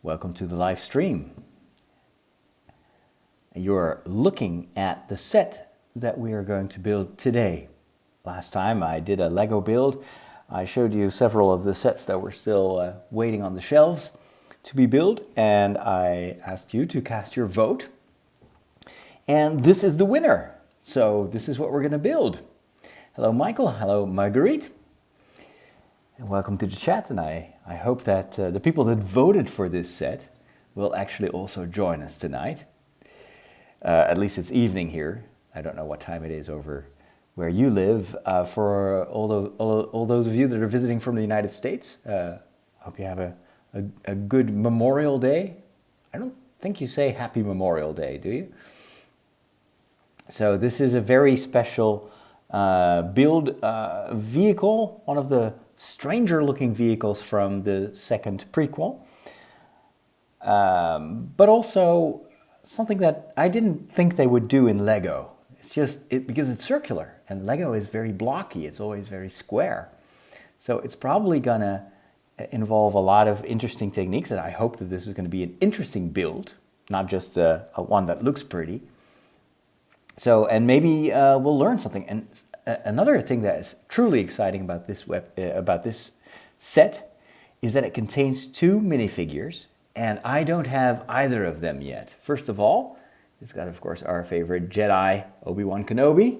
Welcome to the live stream. You're looking at the set that we are going to build today. Last time I did a Lego build. I showed you several of the sets that were still waiting on the shelves to be built, and I asked you to cast your vote. And this is the winner. So this is what we're going to build. Hello Michael, hello Marguerite. And welcome to the chat, and I hope that the people that voted for this set will actually also join us tonight. At least it's evening here. I don't know what time it is over where you live. For all those of you that are visiting from the United States, hope you have a good Memorial Day. I don't think you say Happy Memorial Day, do you? So this is a very special build vehicle, one of the stranger looking vehicles from the second prequel, but also something that I didn't think they would do in Lego. It's just because it's circular and Lego is very blocky. It's always very square. So it's probably gonna involve a lot of interesting techniques, and I hope that this is going to be an interesting build, not just a one that looks pretty. So, and maybe we'll learn something. And another thing that is truly exciting about this set is that it contains 2 minifigures, and I don't have either of them yet. First of all, it's got, of course, our favorite Jedi, Obi-Wan Kenobi.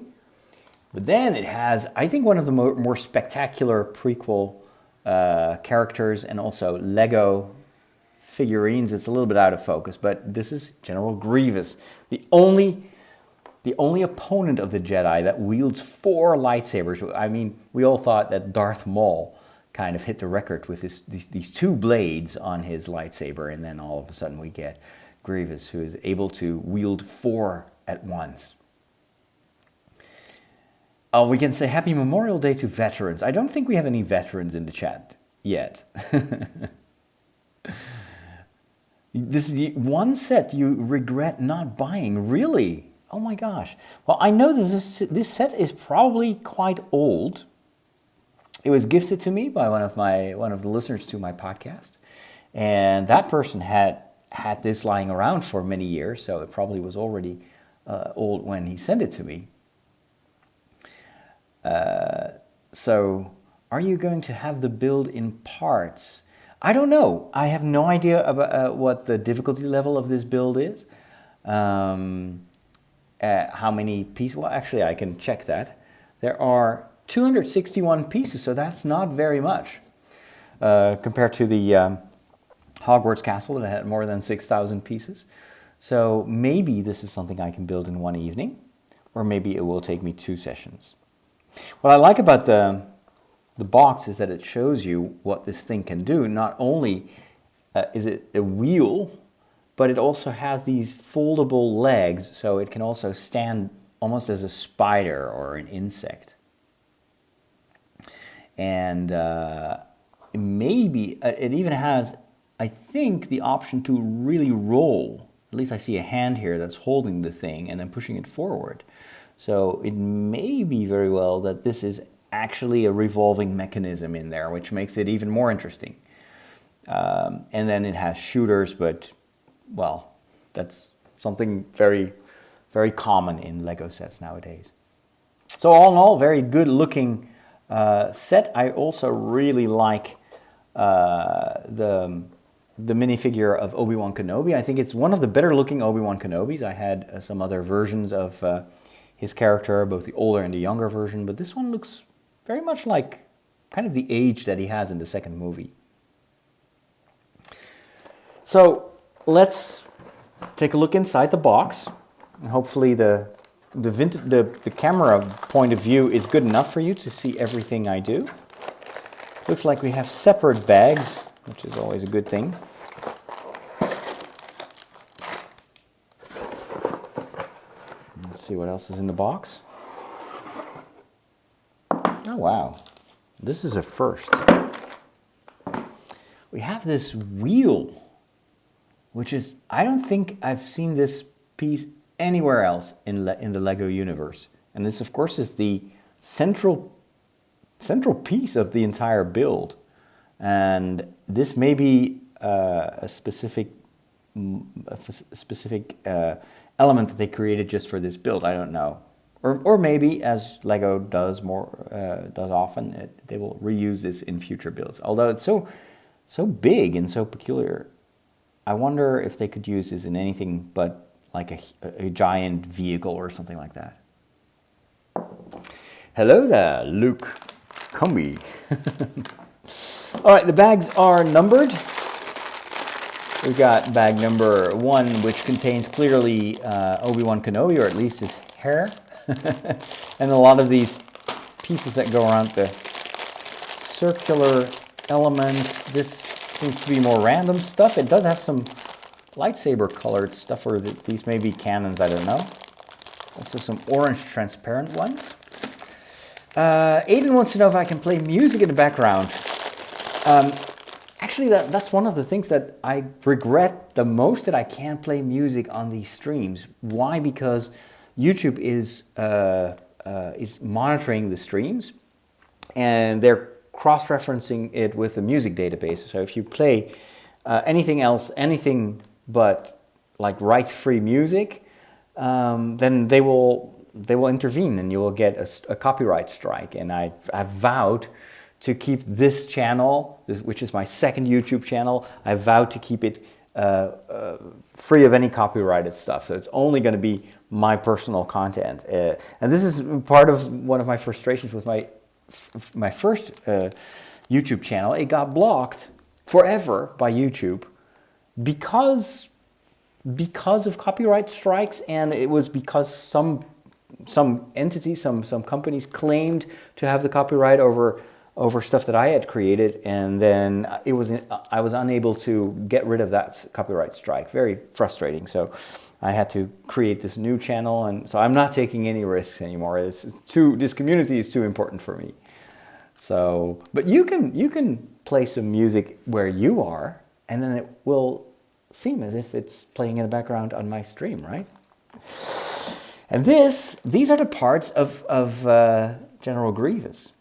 But then it has, I think, one of the more spectacular prequel characters, and also Lego figurines. It's a little bit out of focus, but this is General Grievous, the only opponent of the Jedi that wields 4 lightsabers. I mean, we all thought that Darth Maul kind of hit the record with these 2 blades on his lightsaber, and then all of a sudden we get Grievous, who is able to wield 4 at once. We can say Happy Memorial Day to veterans. I don't think we have any veterans in the chat yet. This is the one set you regret not buying, really? Oh my gosh. Well, I know that this set is probably quite old. It was gifted to me by one of the listeners to my podcast. And that person had this lying around for many years, so it probably was already old when he sent it to me. So are you going to have the build in parts? I don't know. I have no idea about what the difficulty level of this build is. How many pieces? Well, actually, I can check that. There are 261 pieces, so that's not very much compared to the Hogwarts castle that had more than 6,000 pieces. So maybe this is something I can build in one evening, or maybe it will take me 2 sessions. What I like about the box is that it shows you what this thing can do. Not only is it a wheel, but it also has these foldable legs, so it can also stand almost as a spider or an insect. And maybe it even has, I think, the option to really roll. At least I see a hand here that's holding the thing and then pushing it forward. So it may be very well that this is actually a revolving mechanism in there, which makes it even more interesting. And then it has shooters, but, well, that's something very, very common in Lego sets nowadays. So all in all, very good looking set. I also really like the minifigure of Obi-Wan Kenobi. I think it's one of the better looking Obi-Wan Kenobis. I had some other versions of his character, both the older and the younger version, but this one looks very much like kind of the age that he has in the second movie. So let's take a look inside the box, and hopefully the camera point of view is good enough for you to see everything I do. Looks like we have separate bags, which is always a good thing. Let's see what else is in the box. Oh wow, this is a first. We have this wheel, which is, I don't think I've seen this piece anywhere else in the Lego universe. And this, of course, is the central piece of the entire build. And this may be a specific element that they created just for this build. I don't know. Or maybe, as Lego does often, they will reuse this in future builds. Although it's so big and so peculiar, I wonder if they could use this in anything but like a giant vehicle or something like that. Hello there, Luke Comby. All right, the bags are numbered. We've got bag number 1, which contains clearly Obi-Wan Kenobi, or at least his hair. And a lot of these pieces that go around the circular elements. This seems to be more random stuff. It does have some lightsaber colored stuff, or these may be cannons, I don't know. Also some orange transparent ones. Aiden wants to know if I can play music in the background. Actually, that's one of the things that I regret the most, that I can't play music on these streams. Why? Because YouTube is monitoring the streams, and they're cross-referencing it with the music database. So if you play anything else, anything but like rights-free music, then they will intervene, and you will get a copyright strike. And I've vowed to keep this channel, which is my second YouTube channel, I vowed to keep it free of any copyrighted stuff. So it's only going to be my personal content. And this is part of one of my frustrations with my first YouTube channel. It got blocked forever by YouTube because of copyright strikes, and it was because some entities, some companies claimed to have the copyright over stuff that I had created, and then I was unable to get rid of that copyright strike. Very frustrating. So I had to create this new channel, and so I'm not taking any risks anymore. This community is too important for me. So, but you can play some music where you are, and then it will seem as if it's playing in the background on my stream, right? And these are the parts of General Grievous.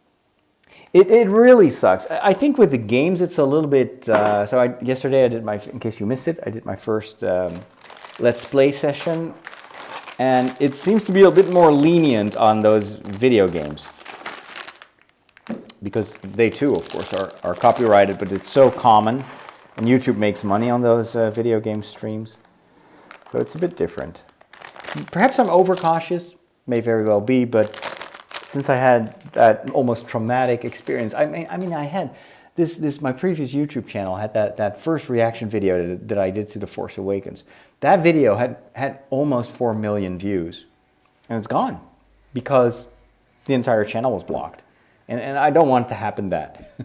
It really sucks. I think with the games it's a little bit. Yesterday I did in case you missed it, I did my first Let's Play session, and it seems to be a bit more lenient on those video games, because they too, of course, are copyrighted, but it's so common, and YouTube makes money on those video game streams, so it's a bit different. Perhaps I'm overcautious, may very well be, but since I had that almost traumatic experience, I mean, I had my previous YouTube channel had that first reaction video that I did to The Force Awakens. That video had almost 4 million views, and it's gone because the entire channel was blocked, and I don't want it to happen that.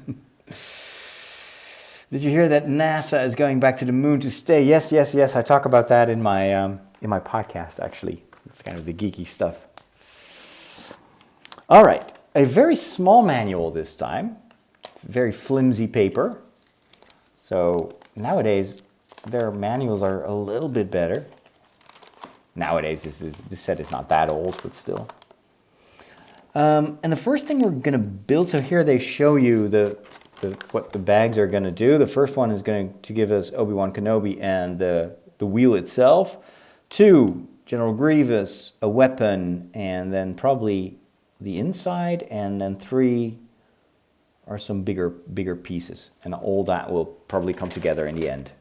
Did you hear that NASA is going back to the moon to stay? Yes. I talk about that in my podcast, actually. It's kind of the geeky stuff. All right, a very small manual this time, very flimsy paper. So nowadays, their manuals are a little bit better. Nowadays, this set is not that old, but still. And the first thing we're going to build, so here they show you what the bags are going to do. The first one is going to give us Obi-Wan Kenobi and the wheel itself. 2, General Grievous, a weapon, and then probably the inside, and then 3 are some bigger pieces, and all that will probably come together in the end.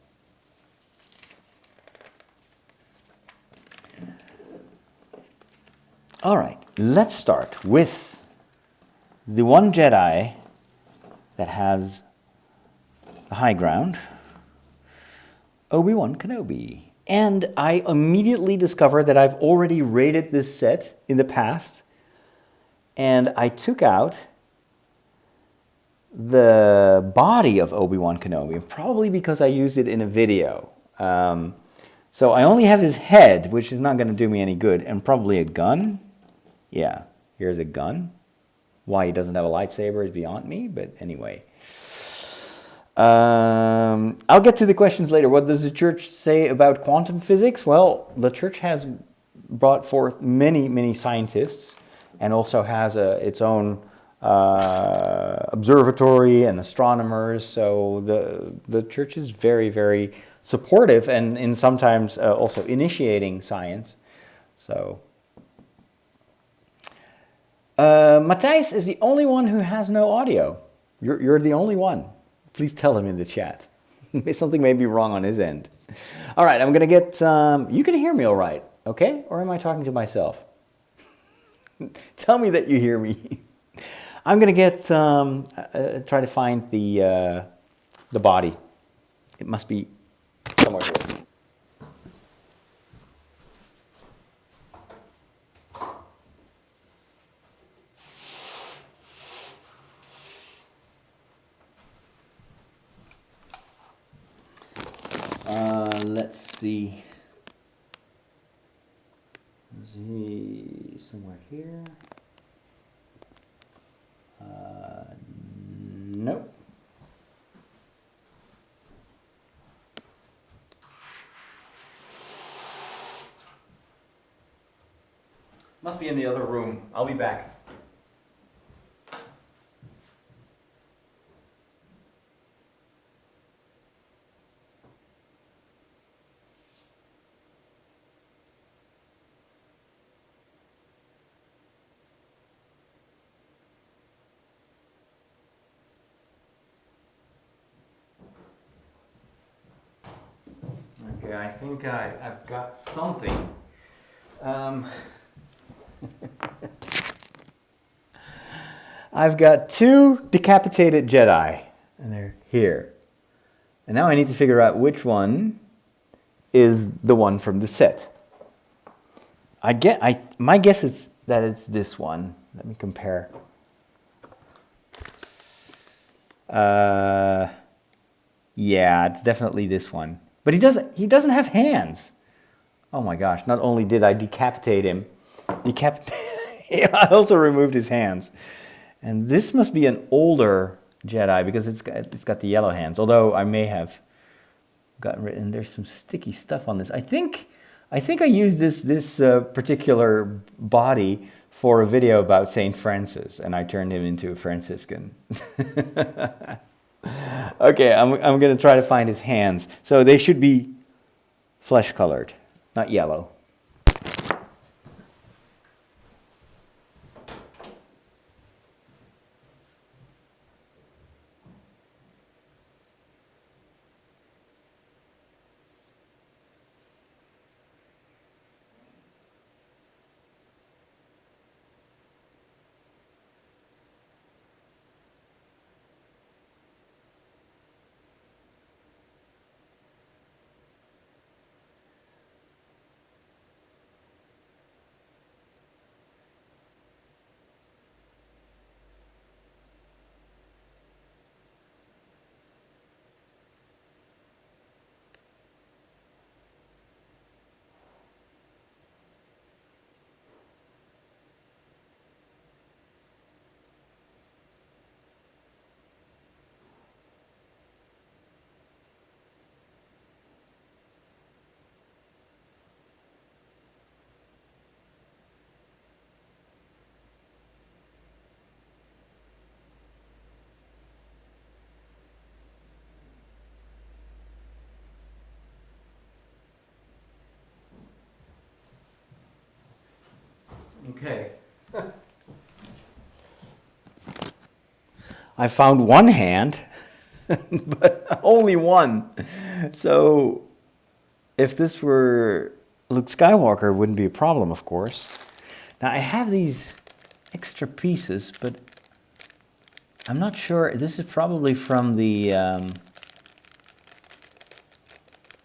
All right, let's start with the one Jedi that has the high ground, Obi-Wan Kenobi. And I immediately discovered that I've already rated this set in the past, and I took out the body of Obi-Wan Kenobi, probably because I used it in a video. So I only have his head, which is not going to do me any good, and probably a gun. Yeah, here's a gun. Why he doesn't have a lightsaber is beyond me, but anyway. I'll get to the questions later. What does the church say about quantum physics? Well, the church has brought forth many scientists, and also has its own observatory and astronomers. So the church is very, very supportive and in sometimes also initiating science. So Matthijs is the only one who has no audio. You're the only one. Please tell him in the chat. Something may be wrong on his end. All right, I'm gonna get. You can hear me all right, okay? Or am I talking to myself? Tell me that you hear me. I'm gonna get try to find the body. It must be somewhere here. Let's see. Is he somewhere here? Nope. Must be in the other room. I'll be back. Okay, I think I've got something. I've got 2 decapitated Jedi, and they're here. And now I need to figure out which one is the one from the set. My guess is that it's this one. Let me compare. Yeah, it's definitely this one. But he doesn't have hands. Oh my gosh, not only did I decapitate him, I also removed his hands. And this must be an older Jedi because it's got the yellow hands. Although I may have gotten rid, and there's some sticky stuff on this. I think I used this particular body for a video about Saint Francis, and I turned him into a Franciscan. Okay, I'm gonna try to find his hands. So they should be flesh colored, not yellow. Okay. I found one hand, but only one. So if this were Luke Skywalker, it wouldn't be a problem, of course. Now I have these extra pieces, but I'm not sure. This is probably from the...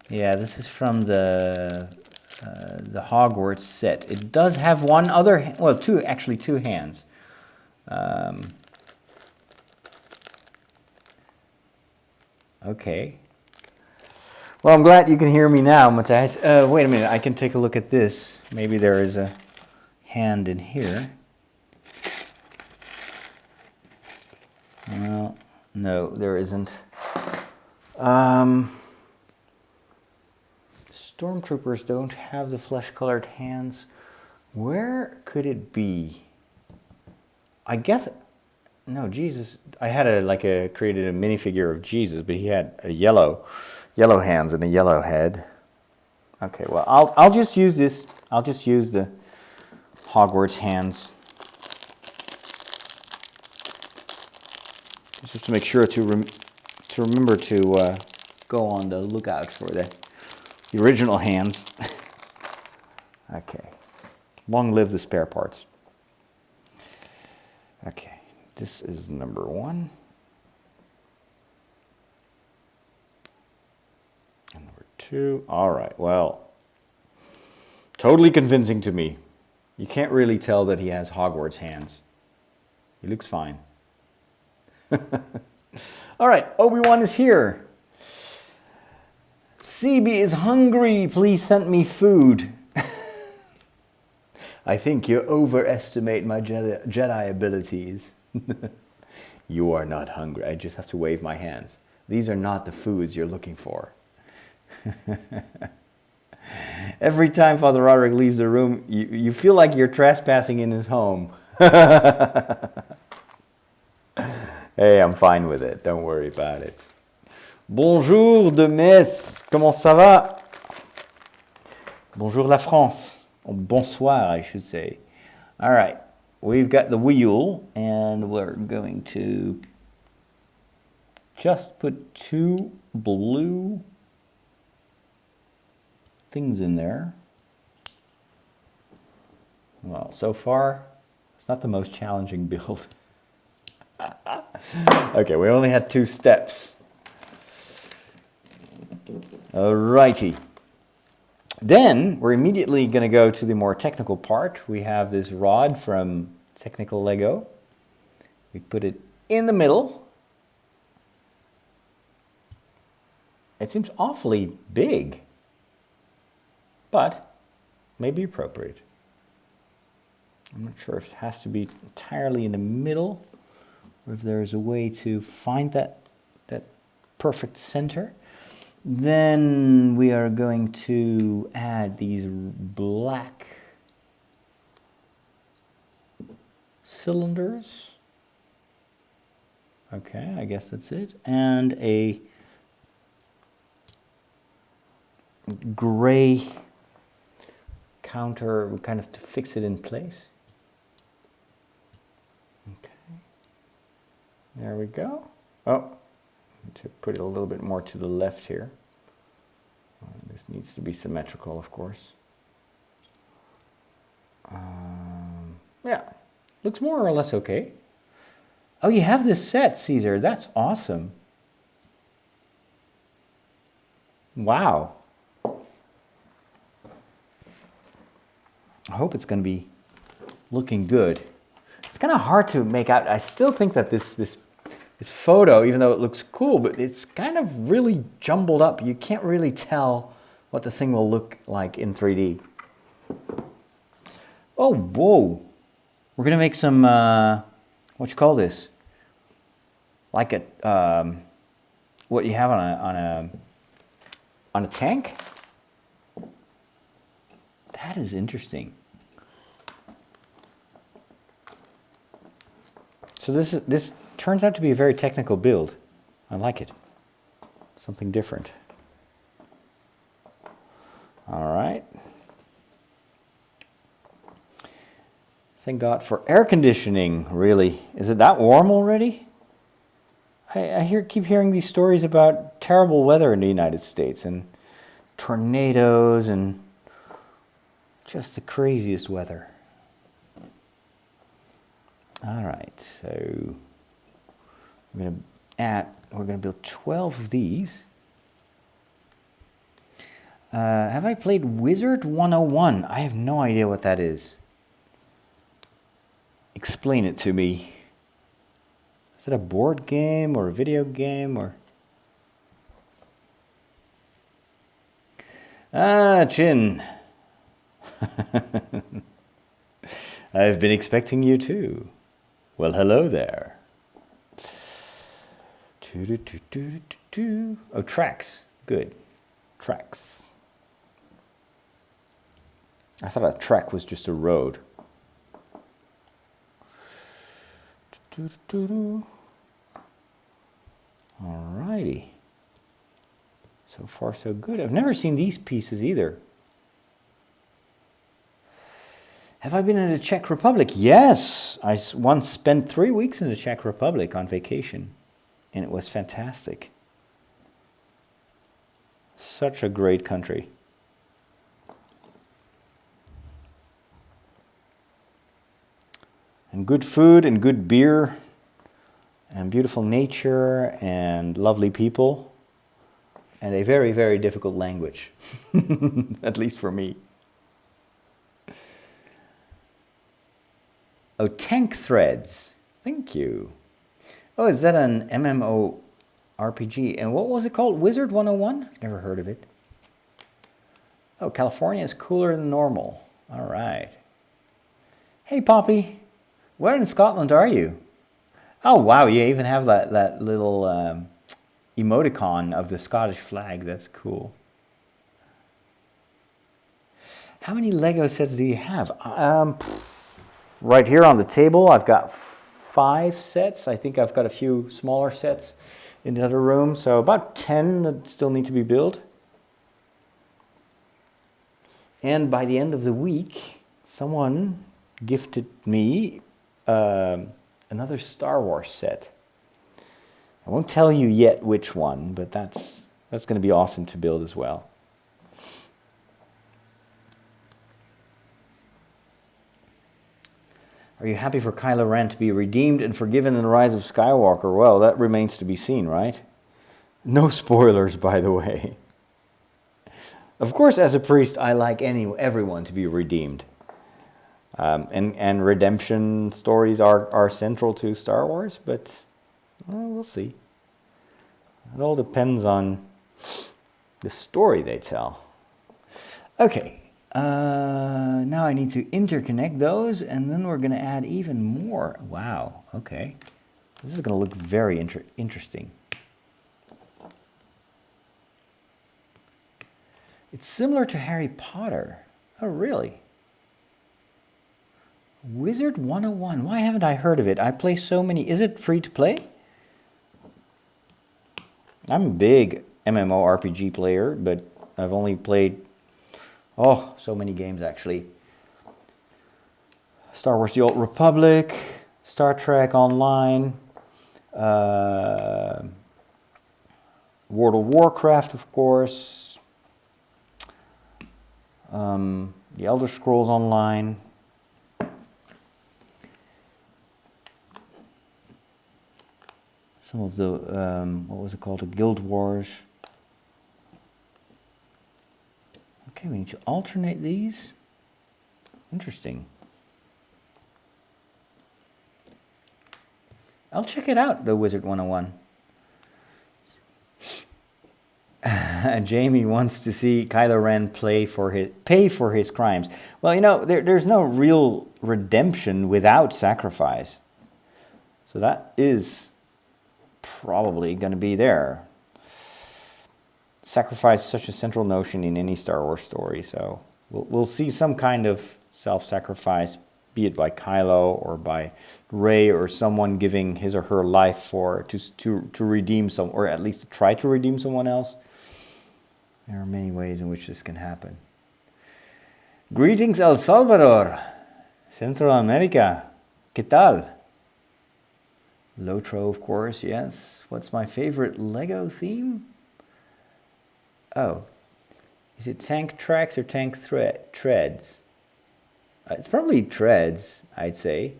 yeah, this is from the Hogwarts set. It does have one other, well, two hands. Okay. Well, I'm glad you can hear me now, Matthijs. Wait a minute, I can take a look at this. Maybe there is a hand in here. Well, no, there isn't. Stormtroopers don't have the flesh-colored hands. Where could it be? I guess No, Jesus. I had created a minifigure of Jesus, but he had a yellow hands and a yellow head. Okay, well, I'll just use this. I'll just use the Hogwarts hands. Just have to make sure to remember to go on the lookout for the original hands. Okay. Long live the spare parts. Okay, this is number 1. And number 2. All right, well, totally convincing to me. You can't really tell that he has Hogwarts hands. He looks fine. All right, Obi-Wan is here. CB is hungry. Please send me food. I think you overestimate my Jedi abilities. You are not hungry. I just have to wave my hands. These are not the foods you're looking for. Every time Father Roderick leaves the room, you feel like you're trespassing in his home. Hey, I'm fine with it. Don't worry about it. Bonjour de Metz. Comment ça va? Bonjour la France. Or bonsoir, I should say. All right. We've got the wheel, and we're going to just put 2 blue things in there. Well, so far, it's not the most challenging build. Okay, we only had 2 steps. Alrighty. Then we're immediately going to go to the more technical part. We have this rod from Technical Lego. We put it in the middle. It seems awfully big, but maybe appropriate. I'm not sure if it has to be entirely in the middle, or if there's a way to find that perfect center. Then we are going to add these black cylinders. Okay, I guess that's it. And a gray counter, kind of to fix it in place. Okay, there we go. Oh, to put it a little bit more to the left here. This needs to be symmetrical, of course. Yeah, looks more or less okay. Oh, you have this set, Caesar. That's awesome. Wow. I hope it's going to be looking good. It's kind of hard to make out. I still think that this photo, even though it looks cool, but it's kind of really jumbled up. You can't really tell what the thing will look like in 3D. Oh, whoa. We're going to make some, what you call this? Like a, what you have on a tank? That is interesting. So this turns out to be a very technical build. I like it. Something different. All right. Thank God for air conditioning, really. Is it that warm already? I keep hearing these stories about terrible weather in the United States and tornadoes and just the craziest weather. All right, so we're going to build 12 of these. Have I played Wizard 101? I have no idea what that is. Explain it to me. Is it a board game or a video game or? Ah, Chin. I've been expecting you too. Well, hello there. Oh, tracks. Good. Tracks. I thought a track was just a road. Alrighty. So far so good. I've never seen these pieces either. Have I been in the Czech Republic? Yes! I once spent 3 weeks in the Czech Republic on vacation. And it was fantastic. Such a great country. And good food and good beer. And beautiful nature and lovely people. And a very, very difficult language. At least for me. Oh, Tank Threads. Thank you. Oh, is that an MMO RPG? And what was it called? Wizard 101? Never heard of it. Oh, California is cooler than normal. All right. Hey, Poppy. Where in Scotland are you? Oh, wow. You even have that little emoticon of the Scottish flag. That's cool. How many Lego sets do you have? Right here on the table, I've got 5 sets. I think I've got a few smaller sets in the other room. So about 10 that still need to be built. And by the end of the week, someone gifted me another Star Wars set. I won't tell you yet which one, but that's going to be awesome to build as well. Are you happy for Kylo Ren to be redeemed and forgiven in the Rise of Skywalker? Well, that remains to be seen, right? No spoilers, by the way. Of course, as a priest, I like everyone to be redeemed. And redemption stories are central to Star Wars, but we'll see. It all depends on the story they tell. Okay. Now I need to interconnect those, and then we're going to add even more. Wow, okay. This is going to look very interesting. It's similar to Harry Potter. Oh, really? Wizard 101. Why haven't I heard of it? I play so many. Is it free to play? I'm a big MMORPG player, but I've only played so many games actually. Star Wars The Old Republic, Star Trek Online, World of Warcraft, of course, The Elder Scrolls Online. Some of the, what was it called, the Guild Wars. Okay, we need to alternate these. Interesting. I'll check it out, the Wizard 101. Jamie wants to see Kylo Ren pay for his crimes. Well, you know, there's no real redemption without sacrifice. So that is probably going to be there. Sacrifice is such a central notion in any Star Wars story, so we'll see some kind of self-sacrifice, be it by Kylo or by Rey or someone giving his or her life to redeem or at least to try to redeem someone else. There are many ways in which this can happen. Greetings, El Salvador, Central America. ¿Qué tal? Lotro, of course, yes. What's my favorite Lego theme? Oh, is it tank tracks or tank treads? It's probably treads, I'd say.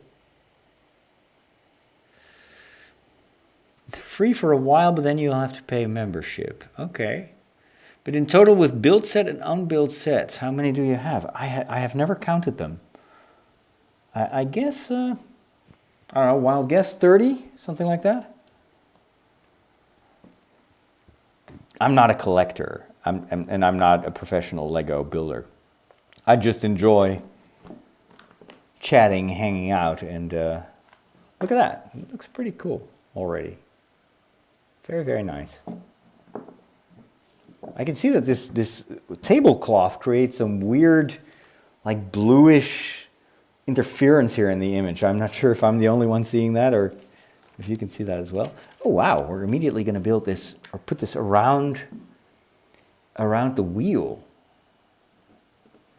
It's free for a while, but then you'll have to pay membership. Okay. But in total, with build set and unbuilt sets, how many do you have? I have never counted them. I guess, I don't know, wild guess, 30? Something like that? I'm not a collector, and I'm not a professional Lego builder. I just enjoy chatting, hanging out, and look at that. It looks pretty cool already. Very, very nice. I can see that this tablecloth creates some weird, like bluish interference here in the image. I'm not sure if I'm the only one seeing that or if you can see that as well. Oh wow, we're immediately going to build this or put this around the wheel.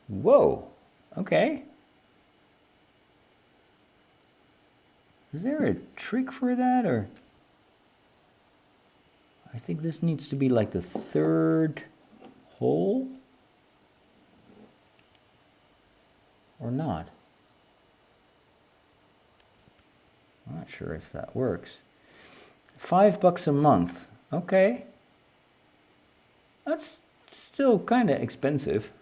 Whoa, okay. Is there a trick for that, or? I think this needs to be like the third hole, or not. I'm not sure if that works. $5 a month, okay. That's still kind of expensive.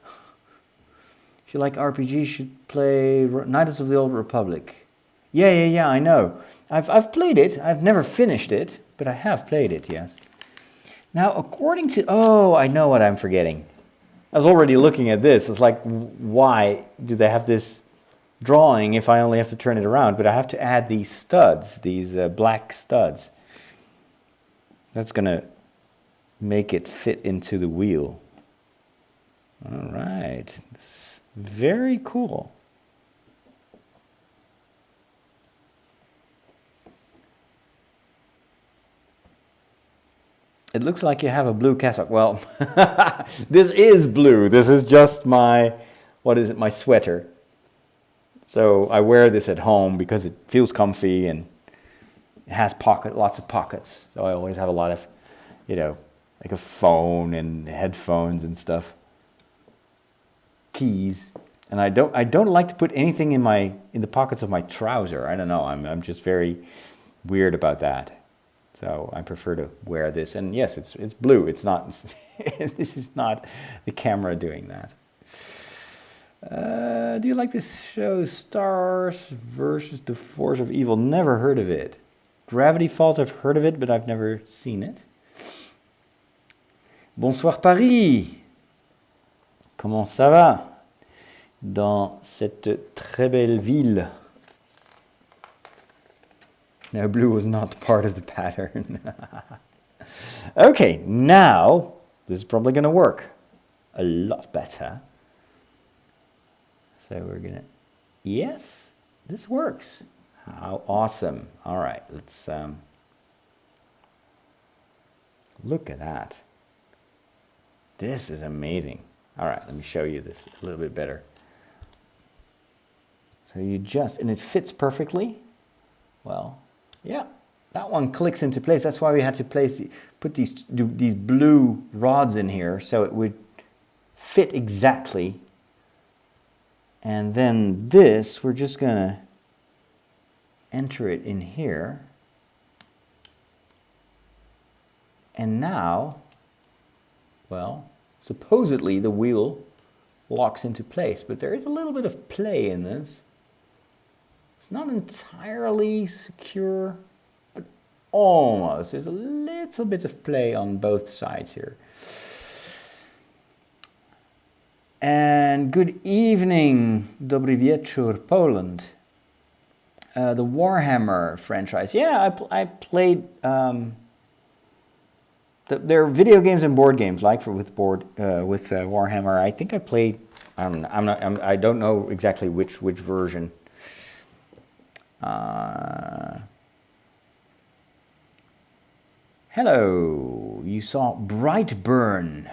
If you like RPGs, you should play Knights of the Old Republic. Yeah, I know. I've played it. I've never finished it, but I have played it, yes. Now, according to... Oh, I know what I'm forgetting. I was already looking at this. It's like, why do they have this drawing if I only have to turn it around? But I have to add these studs, these black studs. That's going to make it fit into the wheel. All right. This is very cool. It looks like you have a blue cassock. Well, this is blue. This is just my, what is it, my sweater. So I wear this at home because it feels comfy and it has lots of pockets. So I always have a lot of, like a phone and headphones and stuff. Keys. And I don't like to put anything in the pockets of my trouser. I don't know. I'm just very weird about that. So I prefer to wear this, and yes, it's blue. It's not. This is not the camera doing that. Do you like this show, Stars versus the Force of Evil? Never heard of it. Gravity Falls, I've heard of it, but I've never seen it. Bonsoir Paris. Comment ça va dans cette très belle ville? No, blue was not part of the pattern. Okay, now this is probably going to work a lot better. So we're going to... Yes, this works. How awesome. All right, let's look at that. This is amazing. All right, let me show you this a little bit better. So you just... And it fits perfectly. Well... Yeah, that one clicks into place. That's why we had to put these blue rods in here so it would fit exactly. And then this, we're just going to enter it in here. And now, well, supposedly the wheel locks into place, but there is a little bit of play in this. It's not entirely secure, but almost. There's a little bit of play on both sides here. And good evening, Dobry wieczór, Poland. The Warhammer franchise. Yeah, I played. There are video games and board games like with Warhammer. I think I played. I don't know exactly which version. Hello, you saw Brightburn.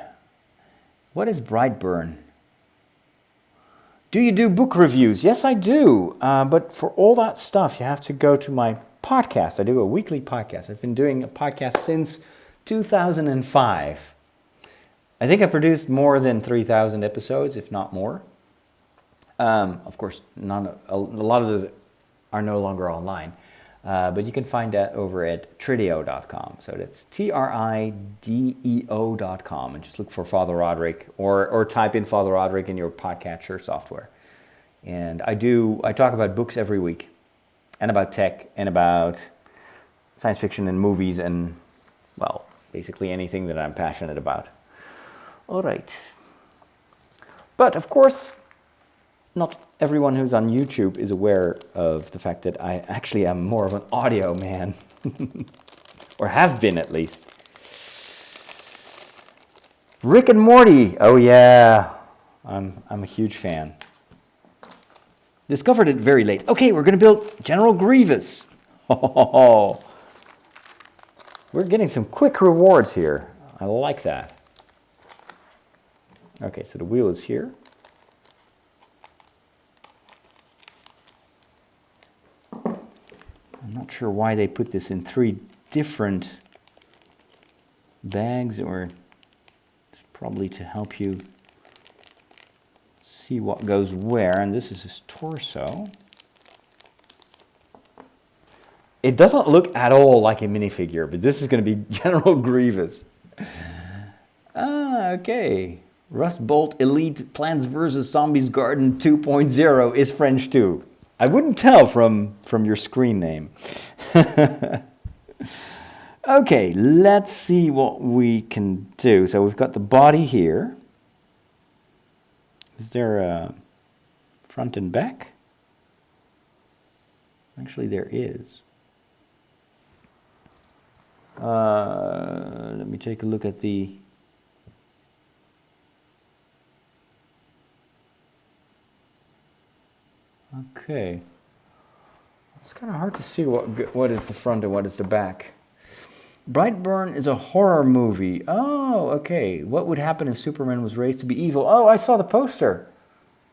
What is Brightburn? Do you do book reviews? Yes, I do. But for all that stuff, you have to go to my podcast. I do a weekly podcast. I've been doing a podcast since 2005. I think I produced more than 3,000 episodes, if not more. Of course, a lot of those are no longer online. But you can find that over at Trideo.com. So that's Trideo.com. And just look for Father Roderick or type in Father Roderick in your podcatcher software. And I talk about books every week, and about tech, and about science fiction and movies, and, well, basically anything that I'm passionate about. All right. But, of course, not everyone who's on YouTube is aware of the fact that I actually am more of an audio man. Or have been, at least. Rick and Morty. Oh, yeah. I'm a huge fan. Discovered it very late. Okay, we're going to build General Grievous. Oh, we're getting some quick rewards here. I like that. Okay, so the wheel is here. I'm not sure why they put this in 3 different bags, or it's probably to help you see what goes where. And this is his torso. It doesn't look at all like a minifigure, but this is going to be General Grievous. Okay. Rust Bolt Elite Plants vs. Zombies Garden 2.0 is French too. I wouldn't tell from your screen name. Okay, let's see what we can do. So we've got the body here. Is there a front and back? Actually, there is. Let me take a look at the... Okay. It's kind of hard to see what is the front and what is the back. Brightburn is a horror movie. Oh, okay. What would happen if Superman was raised to be evil? Oh, I saw the poster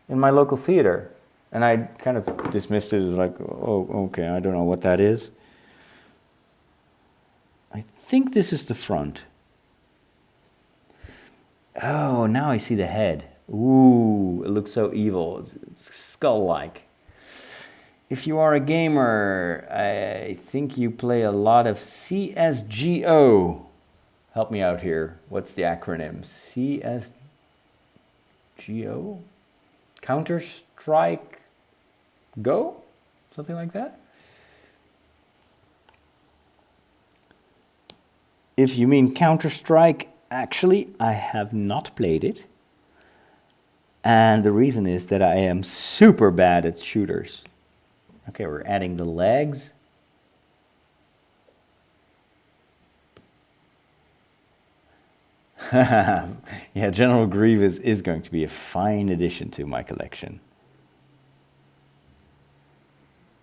in my local theater. And I kind of dismissed it as like, oh, okay, I don't know what that is. I think this is the front. Oh, now I see the head. Ooh, it looks so evil. It's skull-like. If you are a gamer, I think you play a lot of CSGO. Help me out here. What's the acronym? CSGO? Counter-Strike Go? Something like that? If you mean Counter-Strike, actually, I have not played it. And the reason is that I am super bad at shooters. Okay, we're adding the legs. Yeah, General Grievous is going to be a fine addition to my collection.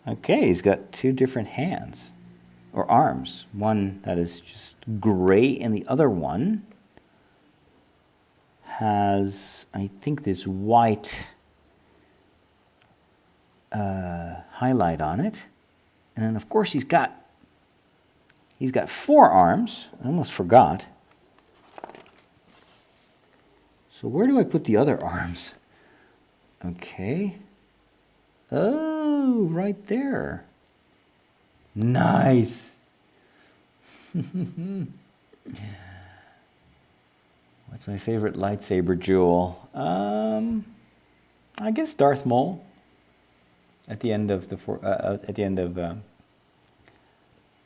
Okay, he's got 2 different hands, or arms. One that is just gray, and the other one has, I think, this white highlight on it. And then, of course, he's got 4 arms. I almost forgot. So where do I put the other arms? Okay. Oh, right there. Nice. What's my favorite lightsaber jewel? I guess Darth Maul. At the end of the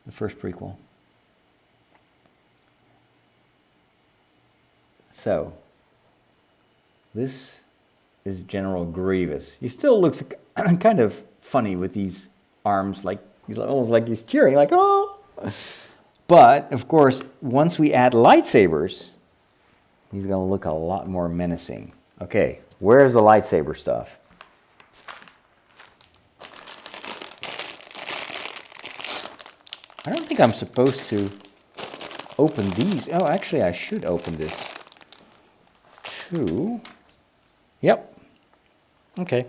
first prequel. So, this is General Grievous. He still looks kind of funny with these arms, like he's almost like he's cheering, like oh. But of course, once we add lightsabers, he's gonna look a lot more menacing. Okay, where's the lightsaber stuff? I don't think I'm supposed to open these. Oh, actually, I should open this too. Yep. Okay.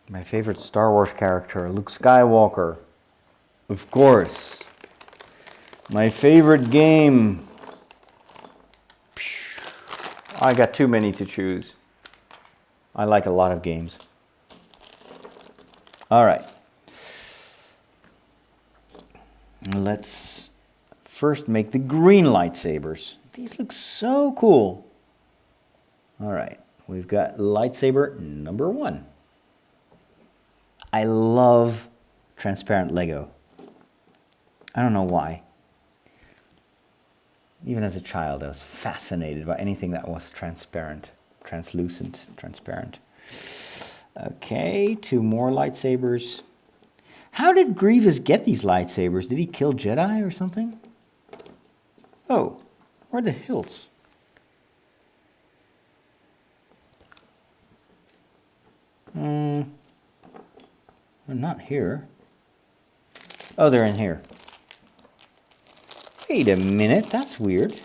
My favorite Star Wars character, Luke Skywalker. Of course. My favorite game. I got too many to choose. I like a lot of games. All right. Let's first make the green lightsabers. These look so cool. All right. We've got lightsaber number 1. I love transparent Lego. I don't know why. Even as a child, I was fascinated by anything that was transparent, translucent, transparent. Okay, 2 more lightsabers. How did Grievous get these lightsabers? Did he kill Jedi or something? Oh, where are the hilts? They're not here. Oh, they're in here. Wait a minute, that's weird.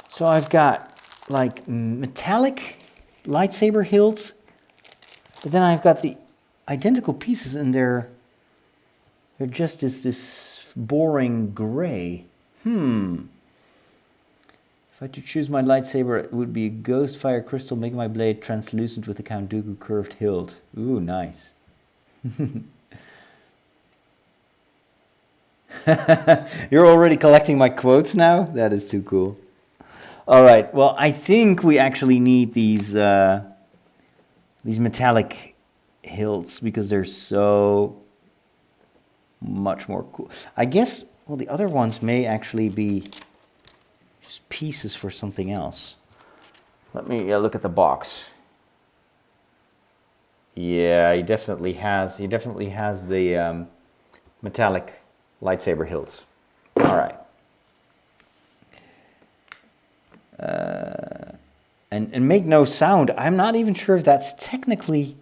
So I've got like metallic lightsaber hilts, but then I've got the identical pieces and they're just this boring gray. If I had to choose my lightsaber, it would be a ghost fire crystal, making my blade translucent with a Count Dooku curved hilt. Ooh, nice. You're already collecting my quotes now? That is too cool. All right, well, I think we actually need these metallic hilts because they're so much more cool. I guess, well, the other ones may actually be just pieces for something else. Let me look at the box. Yeah, he definitely has the metallic lightsaber hilts. All right. And make no sound. I'm not even sure if that's technically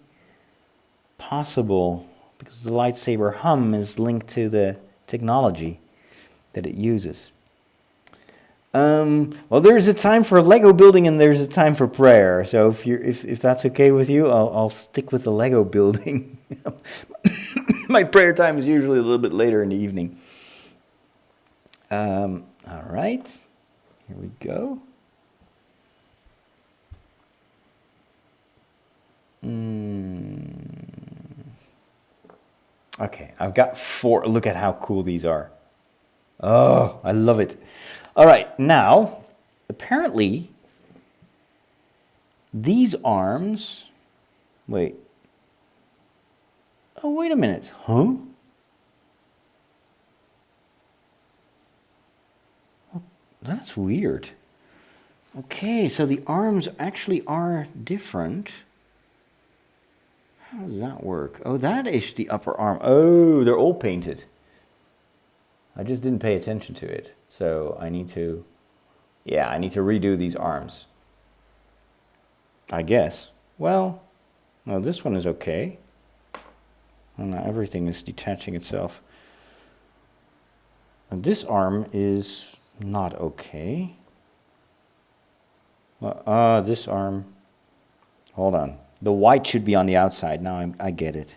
possible because the lightsaber hum is linked to the technology that it uses. Well, there's a time for Lego building and there's a time for prayer. So if that's okay with you, I'll stick with the Lego building. My prayer time is usually a little bit later in the evening. All right, here we go. Okay, I've got 4. Look at how cool these are. Oh, I love it. All right, now, apparently, these arms... Wait. Oh, wait a minute. Huh? Oh, that's weird. Okay, so the arms actually are different. How does that work? Oh, that is the upper arm. Oh, they're all painted. I just didn't pay attention to it. So I need to redo these arms. I guess. Well, no, this one is okay. Oh, no, everything is detaching itself. And this arm is not okay. This arm. Hold on. The white should be on the outside. Now I get it.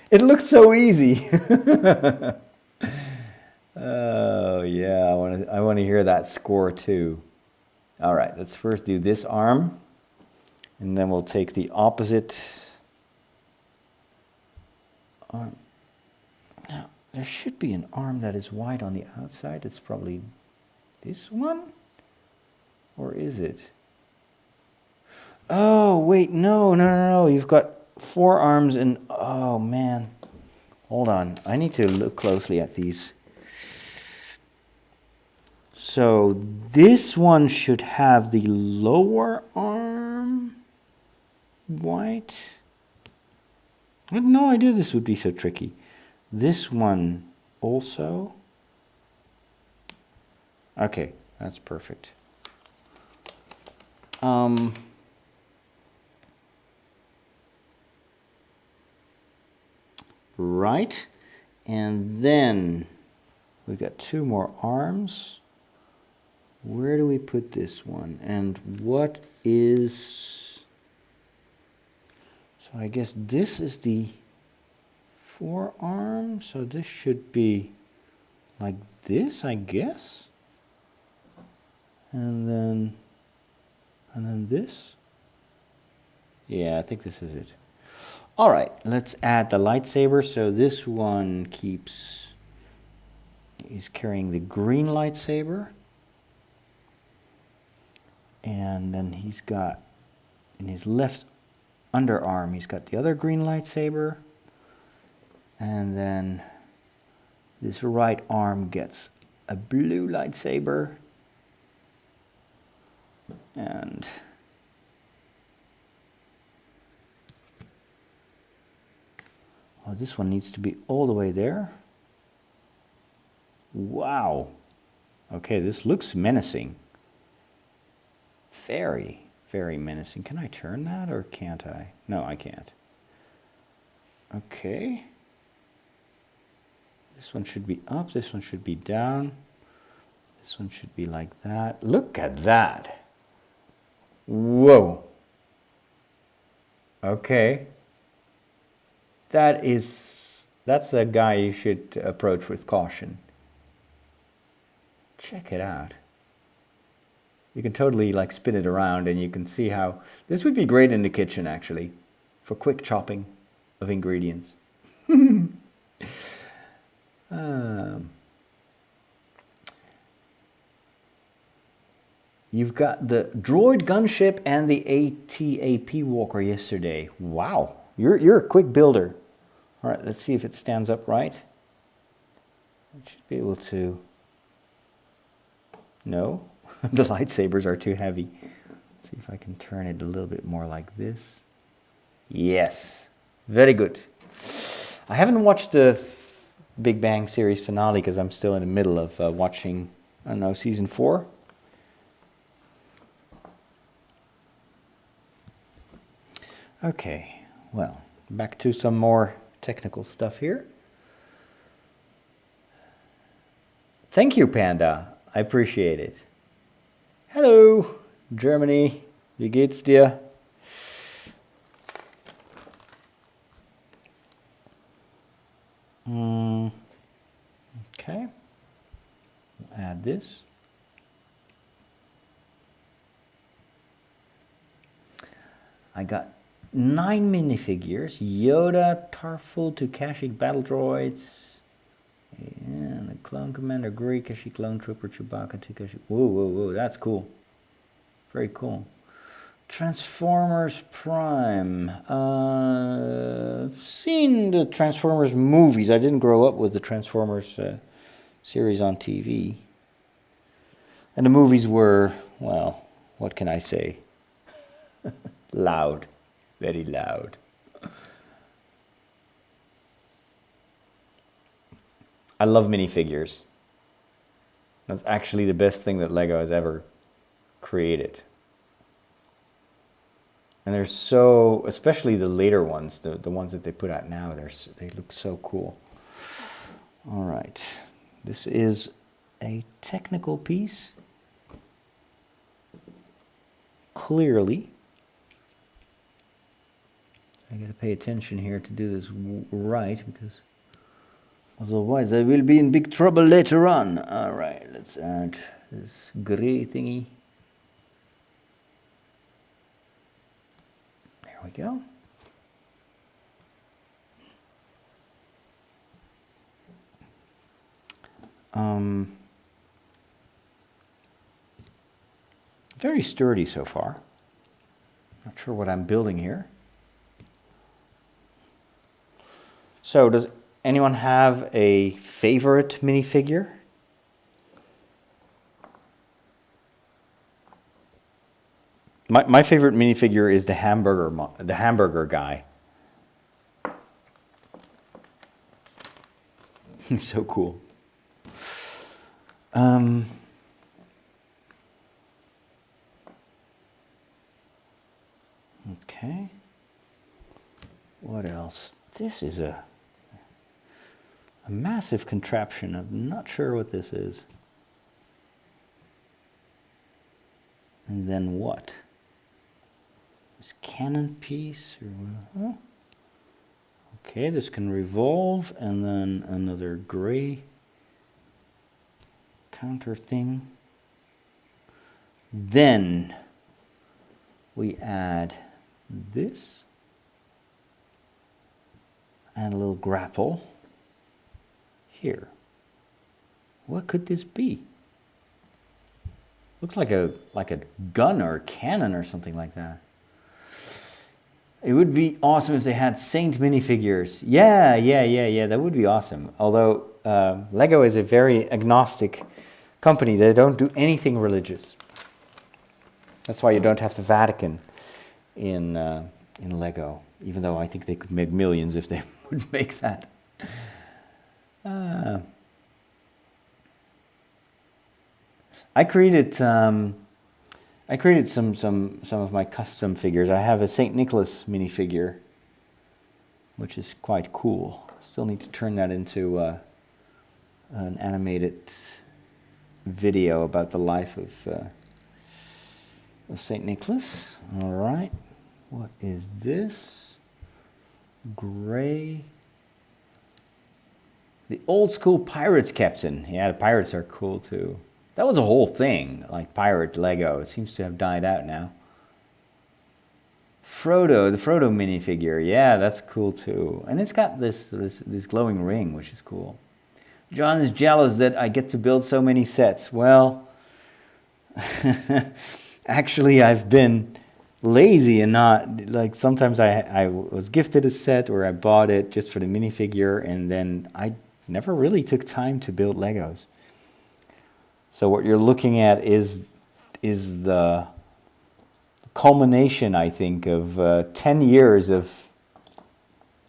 It looked so easy. Oh yeah, I want to hear that score too. All right, let's first do this arm, and then we'll take the opposite arm. Now there should be an arm that is white on the outside. It's probably this one, or is it? Oh wait, no. You've got 4 arms and oh man, hold on. I need to look closely at these. So this one should have the lower arm white. I had no idea this would be so tricky. This one also. Okay, that's perfect. Right, and then we got 2 more arms. Where do we put this one? And what is... So I guess this is the forearm. So this should be like this, I guess. And then this. Yeah, I think this is it. All right, let's add the lightsaber. So this one he's carrying the green lightsaber. And then he's got, in his left underarm, he's got the other green lightsaber. And then this right arm gets a blue lightsaber. And Oh, this one needs to be all the way there. Wow. Okay, this looks menacing. Very, very menacing. Can I turn that or can't I? No, I can't. Okay. This one should be up, this one should be down. This one should be like that. Look at that. Whoa. Okay. That's a guy you should approach with caution. Check it out. You can totally like spin it around and you can see how this would be great in the kitchen actually for quick chopping of ingredients. You've got the droid gunship and the AT-AP walker yesterday. Wow, you're a quick builder. All right, let's see if it stands up right. It should be able to. No, the lightsabers are too heavy. Let's see if I can turn it a little bit more like this. Yes, very good. I haven't watched the Big Bang series finale because I'm still in the middle of watching, I don't know, season 4. Okay, well, back to some more technical stuff here. Thank you, Panda. I appreciate it. Hello, Germany. Wie geht's dir? Okay. Add this. I got 9 minifigures. Yoda, Tarful, two Kashyyyk battle droids. And a clone commander, Greek, Kashyyyk clone trooper, Chewbacca, two Kashyyyk. Whoa, whoa, whoa, that's cool. Very cool. Transformers Prime. I've seen the Transformers movies. I didn't grow up with the Transformers series on TV. And the movies were, well, what can I say? Loud. Very loud. I love minifigures. That's actually the best thing that Lego has ever created. And they're so, especially the later ones, the ones that they put out now, they look so cool. All right, this is a technical piece. Clearly. I gotta pay attention here to do this right, because otherwise I will be in big trouble later on. All right, let's add this gray thingy. There we go. Very sturdy so far. Not sure what I'm building here. So does anyone have a favorite minifigure? My favorite minifigure is the hamburger guy. He's so cool. Okay. What else? This is a massive contraption. I'm not sure what this is. And then what? This cannon piece? Or, okay, this can revolve, and then another gray counter thing. Then we add this and a little grapple here. What could this be? Looks like a gun or a cannon or something like that. It would be awesome if they had Saint minifigures. Yeah, that would be awesome. Although Lego is a very agnostic company. They don't do anything religious. That's why you don't have the Vatican in in Lego, even though I think they could make millions if they would make that. I created some of my custom figures. I have a Saint Nicholas minifigure, which is quite cool. Still need to turn that into an animated video about the life of Saint Nicholas. All right, what is this? Gray. The old school pirates captain. Yeah, the pirates are cool too. That was a whole thing, like pirate Lego. It seems to have died out now. Frodo, the Frodo minifigure. Yeah, that's cool too. And it's got this glowing ring, which is cool. John is jealous that I get to build so many sets. Well, actually, I've been lazy and not, like, sometimes I was gifted a set or I bought it just for the minifigure, and then I never really took time to build Legos. So what you're looking at is the culmination, I think, of 10 years of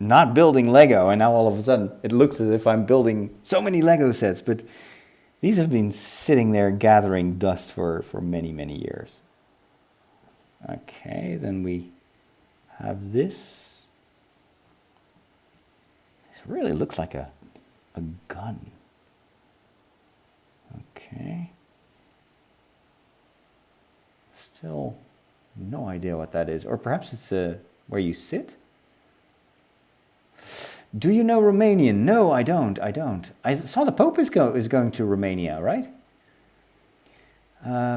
not building Lego, and now all of a sudden it looks as if I'm building so many Lego sets, but these have been sitting there gathering dust for many, many years. Okay, then we have this. This really looks like a gun. Okay. Still no idea what that is. Or perhaps it's where you sit? Do you know Romanian? No, I don't. I saw the Pope is going to Romania, right?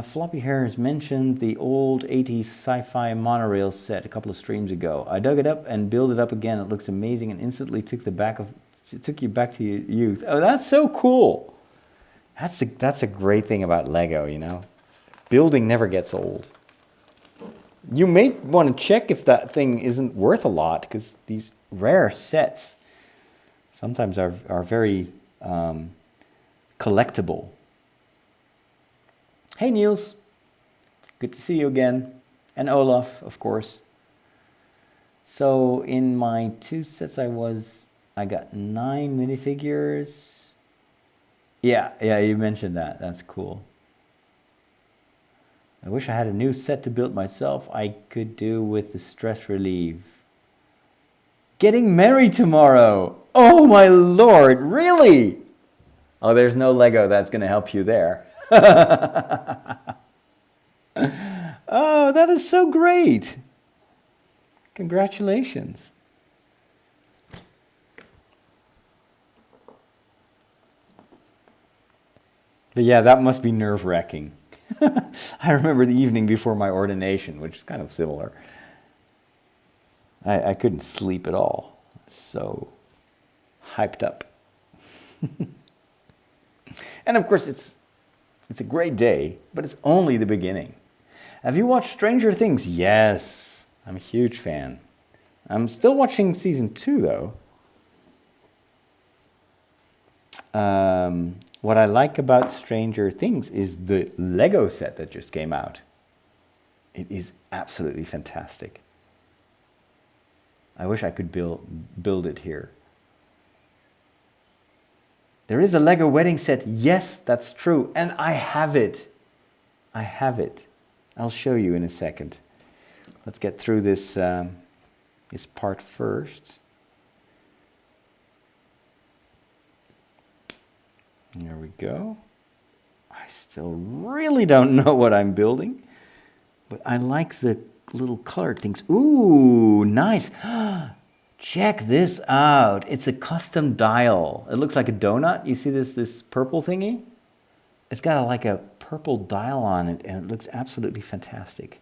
Floppy Hairs mentioned the old 80s sci-fi monorail set a couple of streams ago. I dug it up and built it up again. It looks amazing and instantly took you back to your youth. Oh, that's so cool. That's a great thing about Lego, you know. Building never gets old. You may want to check if that thing isn't worth a lot, because these rare sets sometimes are very collectible. Hey Niels, good to see you again. And Olaf, of course. So in my 2 sets I got 9 minifigures. Yeah, you mentioned that. That's cool. I wish I had a new set to build myself. I could do with the stress relief. Getting married tomorrow. Oh my lord, really? Oh, there's no Lego that's going to help you there. Oh, that is so great. Congratulations. But yeah, that must be nerve-wracking. I remember the evening before my ordination, which is kind of similar. I couldn't sleep at all. So hyped up. And of course, it's a great day, but it's only the beginning. Have you watched Stranger Things? Yes, I'm a huge fan. I'm still watching season 2, though. What I like about Stranger Things is the Lego set that just came out. It is absolutely fantastic. I wish I could build it here. There is a Lego wedding set. Yes, that's true. And I have it. I'll show you in a second. Let's get through this part first. There we go. I still really don't know what I'm building, but I like the little colored things. Ooh, nice. Check this out. It's a custom dial. It looks like a donut. You see this purple thingy? It's got like a purple dial on it, and it looks absolutely fantastic.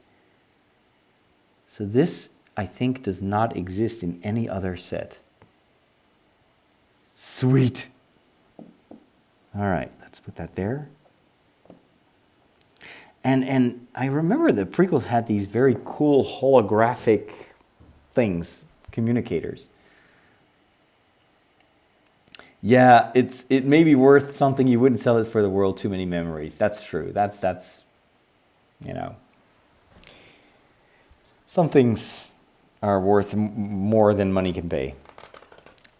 So this, I think, does not exist in any other set. Sweet. All right, let's put that there. And I remember the prequels had these very cool holographic things, communicators. Yeah, it may be worth something. You wouldn't sell it for the world. Too many memories. That's true. That's you know. Some things are worth more than money can pay.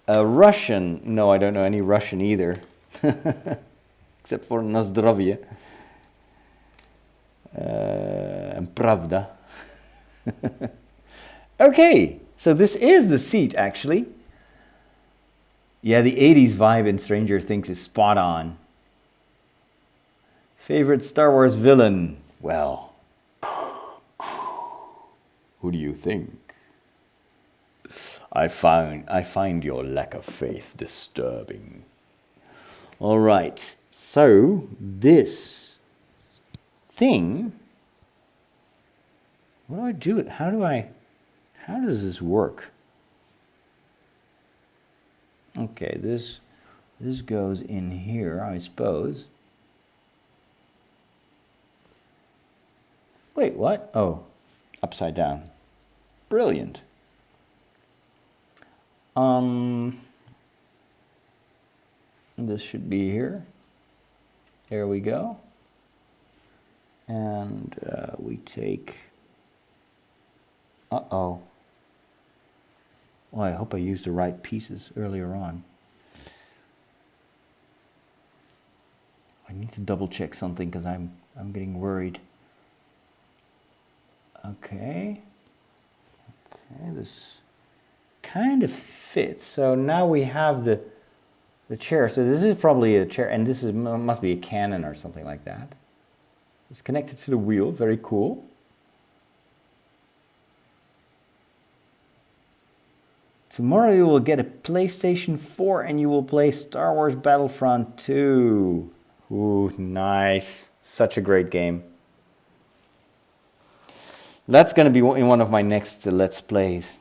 Russian, no, I don't know any Russian either, except for na zdrowie and pravda. Okay, so this is the seat actually. Yeah, the 80s vibe in Stranger Things is spot on. Favorite Star Wars villain? Well, who do you think? I find your lack of faith disturbing. All right, so this thing, what do I do? How does this work? Okay, this goes in here, I suppose. Wait, what? Oh, upside down. Brilliant. This should be here. There we go. And we take... Uh-oh. Well, I hope I used the right pieces earlier on. I need to double check something because I'm getting worried. Okay. Okay, this kind of fits. So now we have the chair. So this is probably a chair, and this must be a cannon or something like that. It's connected to the wheel. Very cool. Tomorrow you will get a PlayStation 4 and you will play Star Wars Battlefront 2. Ooh, nice. Such a great game. That's going to be in one of my next Let's Plays.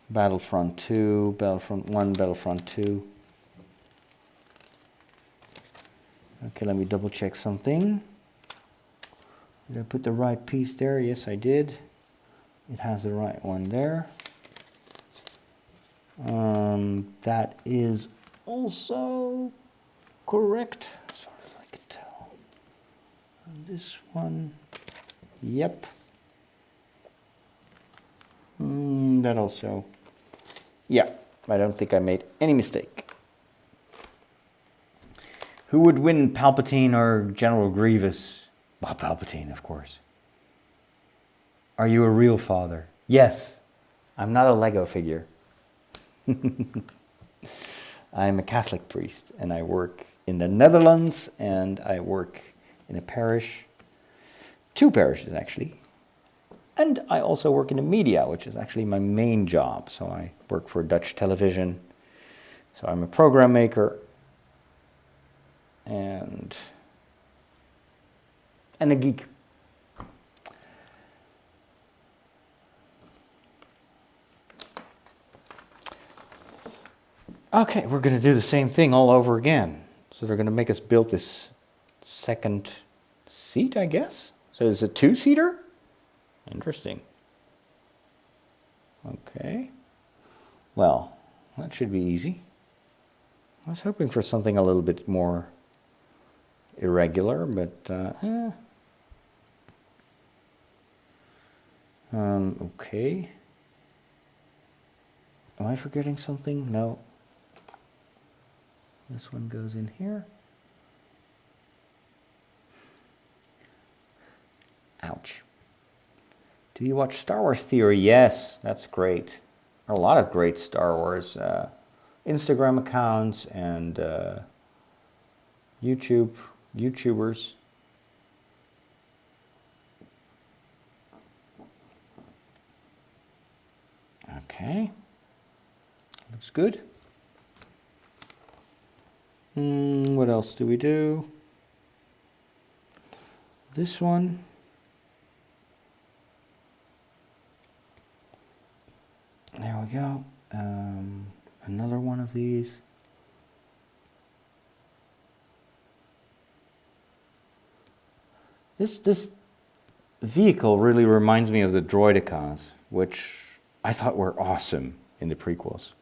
Battlefront 2, Battlefront 1, Battlefront 2. Okay, let me double check something. Did I put the right piece there? Yes, I did. It has the right one there. That is also correct, as far as I can tell. And this one, yep. That also, yeah, I don't think I made any mistake. Who would win, Palpatine or General Grievous? Well, Palpatine, of course. Are you a real father? Yes. I'm not a Lego figure. I'm a Catholic priest, and I work in the Netherlands, and I work in a parish. 2 parishes, actually. And I also work in the media, which is actually my main job. So I work for Dutch television. So I'm a program maker and a geek. Okay, we're going to do the same thing all over again. So they're going to make us build this second seat, I guess. So it's a 2-seater? Interesting. Okay. Well, that should be easy. I was hoping for something a little bit more irregular, but okay. Am I forgetting something? No. This one goes in here. Ouch. Do you watch Star Wars Theory? Yes, that's great. A lot of great Star Wars Instagram accounts and YouTubers. Okay. Looks good. What else do we do? This one. There we go. Another one of these. This vehicle really reminds me of the Droidicons, which I thought were awesome in the prequels.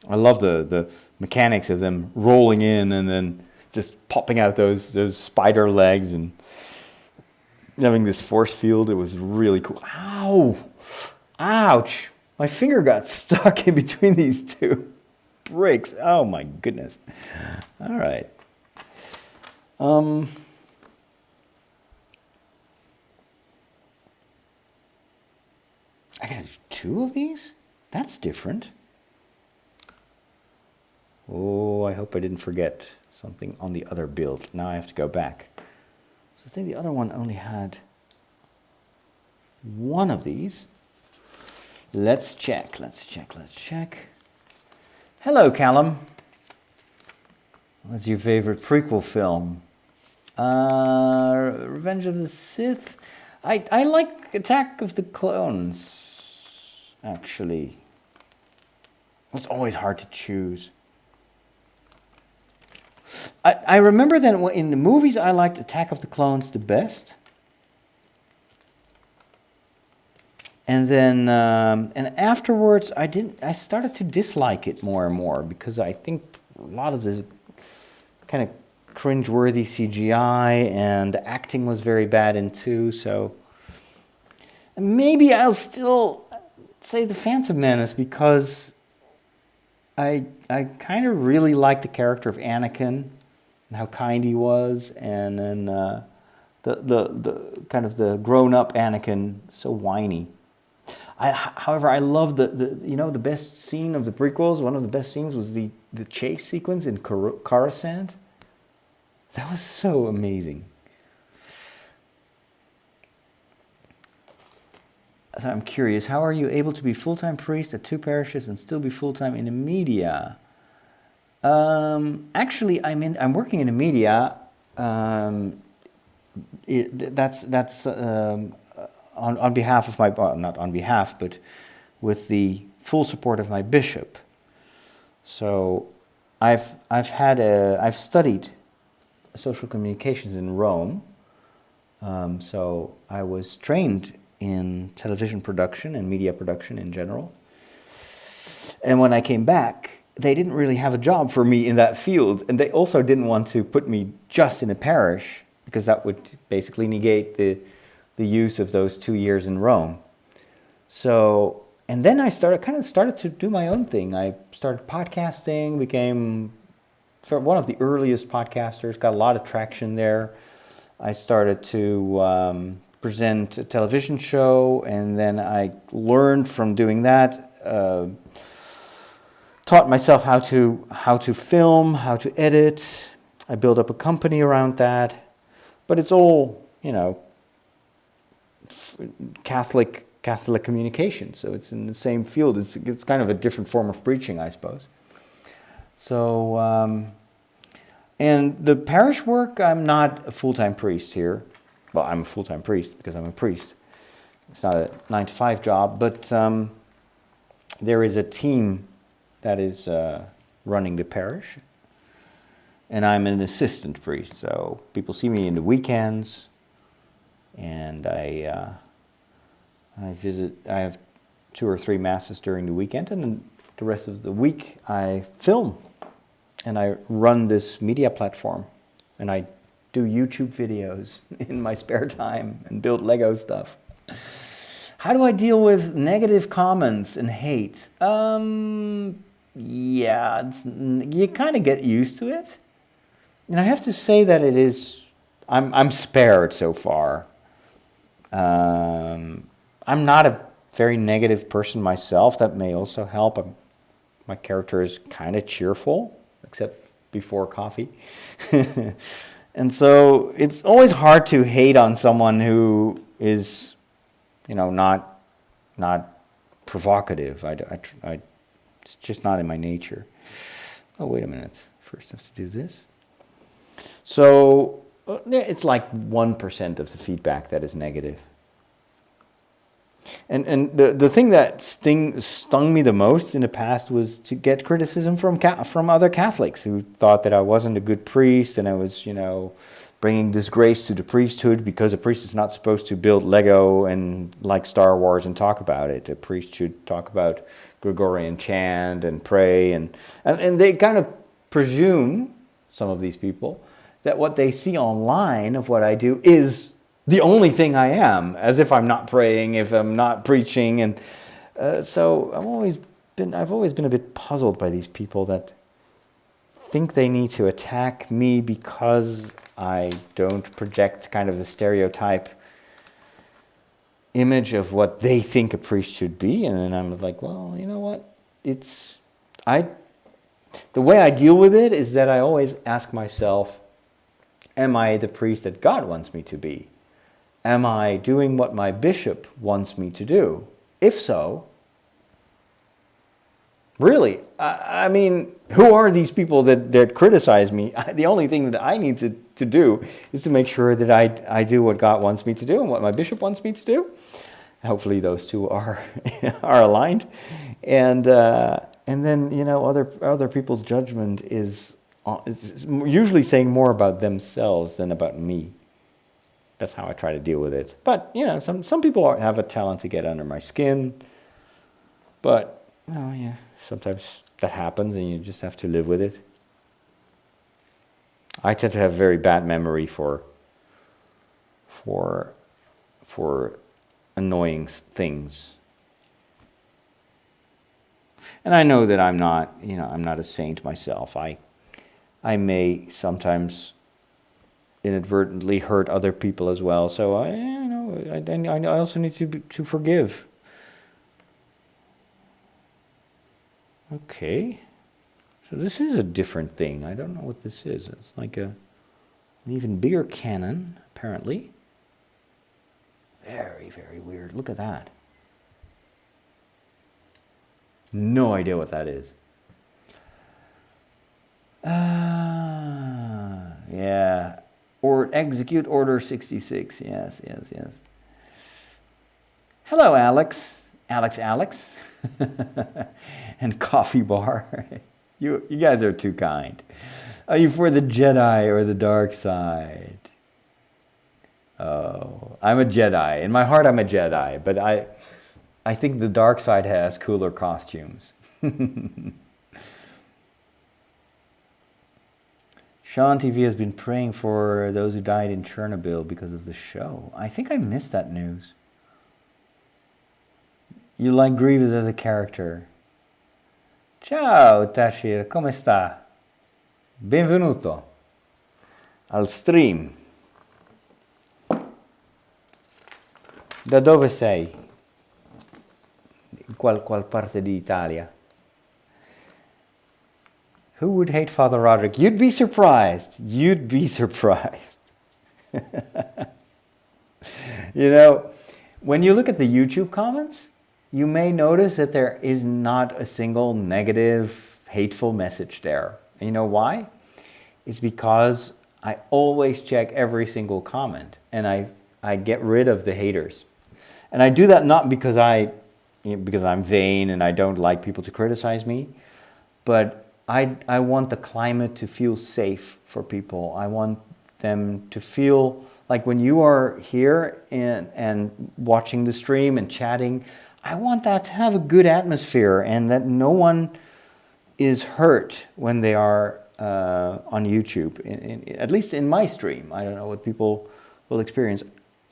I love the mechanics of them rolling in and then just popping out those spider legs and having this force field. It was really cool. Ow! Ouch! My finger got stuck in between these two bricks. Oh my goodness. All right. I got 2 of these? That's different. Oh, I hope I didn't forget something on the other build. Now I have to go back. So I think the other one only had 1 of these. Let's check. Hello, Callum. What's your favorite prequel film? Revenge of the Sith. I like Attack of the Clones, actually. It's always hard to choose. I remember that in the movies I liked Attack of the Clones the best. And then, and afterwards, I started to dislike it more and more because I think a lot of the kind of cringeworthy CGI and the acting was very bad in 2. So maybe I'll still say The Phantom Menace because I kind of really liked the character of Anakin and how kind he was, and then the kind of the grown-up Anakin, so whiny. However, I love the best scene of the prequels. One of the best scenes was the chase sequence in Coruscant. That was so amazing. So I'm curious, how are you able to be full-time priest at 2 parishes and still be full-time in the media? Actually, I'm working in the media. That's on behalf of my, well, not on behalf, but with the full support of my bishop. So I've studied social communications in Rome. So I was trained in television production and media production in general. And when I came back, they didn't really have a job for me in that field, and they also didn't want to put me just in a parish because that would basically negate the use of those 2 years in Rome. So, and then I started to do my own thing. I started podcasting, became one of the earliest podcasters, got a lot of traction there. I started to present a television show, and then I learned from doing that, taught myself how to film, how to edit. I built up a company around that, but it's all, Catholic communication, so it's in the same field. It's kind of a different form of preaching, I suppose. So, and the parish work, I'm not a full-time priest here. Well, I'm a full-time priest because I'm a priest. It's not a 9-to-5 job, but there is a team that is running the parish, and I'm an assistant priest. So people see me in the weekends, and I visit. I have 2 or 3 masses during the weekend, and then the rest of the week I film, and I run this media platform, and I do YouTube videos in my spare time and build Lego stuff. How do I deal with negative comments and hate? Yeah, you kind of get used to it. And I have to say that it is, I'm spared so far. I'm not a very negative person myself. That may also help. My character is kind of cheerful, except before coffee. And so it's always hard to hate on someone who is, not provocative. It's just not in my nature. Oh, wait a minute. First I have to do this. So it's like 1% of the feedback that is negative. And the thing that stung me the most in the past was to get criticism from other Catholics who thought that I wasn't a good priest and I was, bringing disgrace to the priesthood because a priest is not supposed to build Lego and like Star Wars and talk about it. A priest should talk about Gregorian chant and pray, and they kind of presume some of these people, that what they see online of what I do is the only thing I am, as if I'm not praying, if I'm not preaching. And so I've always been a bit puzzled by these people that think they need to attack me because I don't project kind of the stereotype image of what they think a priest should be. And then I'm like, well, you know what? The way I deal with it is that I always ask myself, am I the priest that God wants me to be? Am I doing what my bishop wants me to do? If so, really, I mean, who are these people that criticize me? The only thing that I need to do is to make sure that I do what God wants me to do and what my bishop wants me to do. Hopefully those two are aligned. And then, you know, other people's judgment is usually saying more about themselves than about me. That's how I try to deal with it. But, you know, some people have a talent to get under my skin. But, oh yeah, sometimes that happens and you just have to live with it. I tend to have very bad memory for annoying things. And I know that I'm not a saint myself. I may sometimes inadvertently hurt other people as well. So I also need to forgive. Okay. So this is a different thing. I don't know what this is. It's like an even bigger cannon, apparently. Very, very weird. Look at that. No idea what that is. Yeah. Or execute order 66. Yes. Hello, Alex. Alex. And coffee bar. You guys are too kind. Are you for the Jedi or the dark side? Oh, I'm a Jedi. In my heart, I'm a Jedi. But I think the dark side has cooler costumes. Sean TV has been praying for those who died in Chernobyl because of the show. I think I missed that news. You like Grievous as a character. Ciao Tashir, come sta? Benvenuto al stream. Da dove sei? Qual parte di Italia? Who would hate Father Roderick? You'd be surprised. You know, when you look at the YouTube comments, you may notice that there is not a single negative, hateful message there. And you know why? It's because I always check every single comment and I get rid of the haters. And I do that not because because I'm vain and I don't like people to criticize me, but I want the climate to feel safe for people. I want them to feel like when you are here and watching the stream and chatting, I want that to have a good atmosphere and that no one is hurt when they are on YouTube, at least in my stream. I don't know what people will experience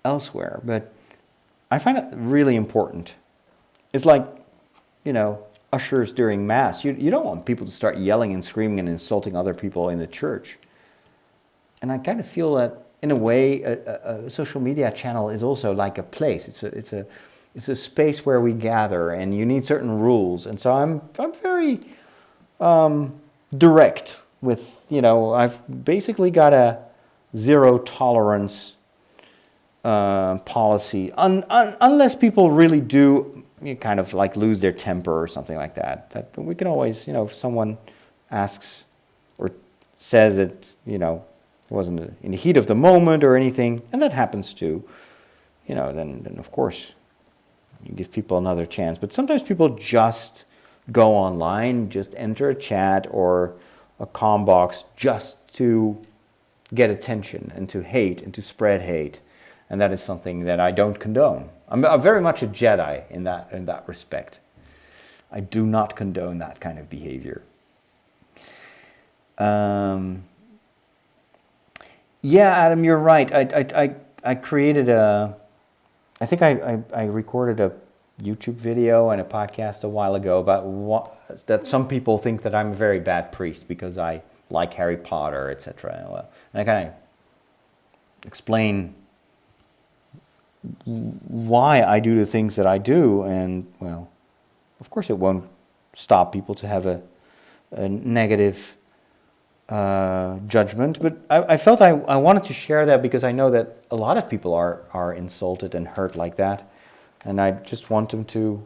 elsewhere, but I find it really important. It's like, you know, ushers during Mass. You don't want people to start yelling and screaming and insulting other people in the church. And I kind of feel that, in a way, a social media channel is also like a place. It's a space where we gather, and you need certain rules. And so I'm very direct with, you know, I've basically got a zero tolerance policy, unless people really do kind of like lose their temper or something like that. That we can always, you know, if someone asks or says it, you know, it wasn't in the heat of the moment or anything, and that happens too, you know, then of course you give people another chance. But sometimes people just go online, just enter a chat or a comm box just to get attention and to hate and to spread hate. And that is something that I don't condone. I'm very much a Jedi in that respect. I do not condone that kind of behavior. Yeah, Adam, you're right. I created I think I recorded a YouTube video and a podcast a while ago about that some people think that I'm a very bad priest because I like Harry Potter, etc. Well, and I kind of explain why I do the things that I do, and well, of course it won't stop people to have a negative judgment, but I felt I wanted to share that because I know that a lot of people are insulted and hurt like that, and I just want them to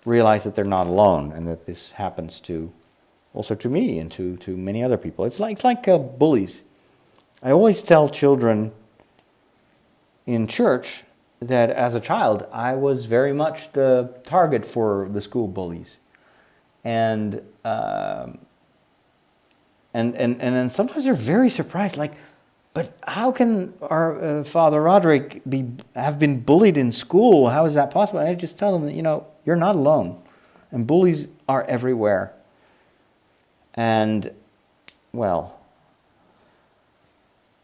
realize that they're not alone and that this happens also to me and to many other people. It's like bullies. I always tell children in church that as a child I was very much the target for the school bullies, and then sometimes they're very surprised, like, but how can our Father Roderick have been bullied in school? How is that possible? And I just tell them that, you're not alone, and bullies are everywhere. And well,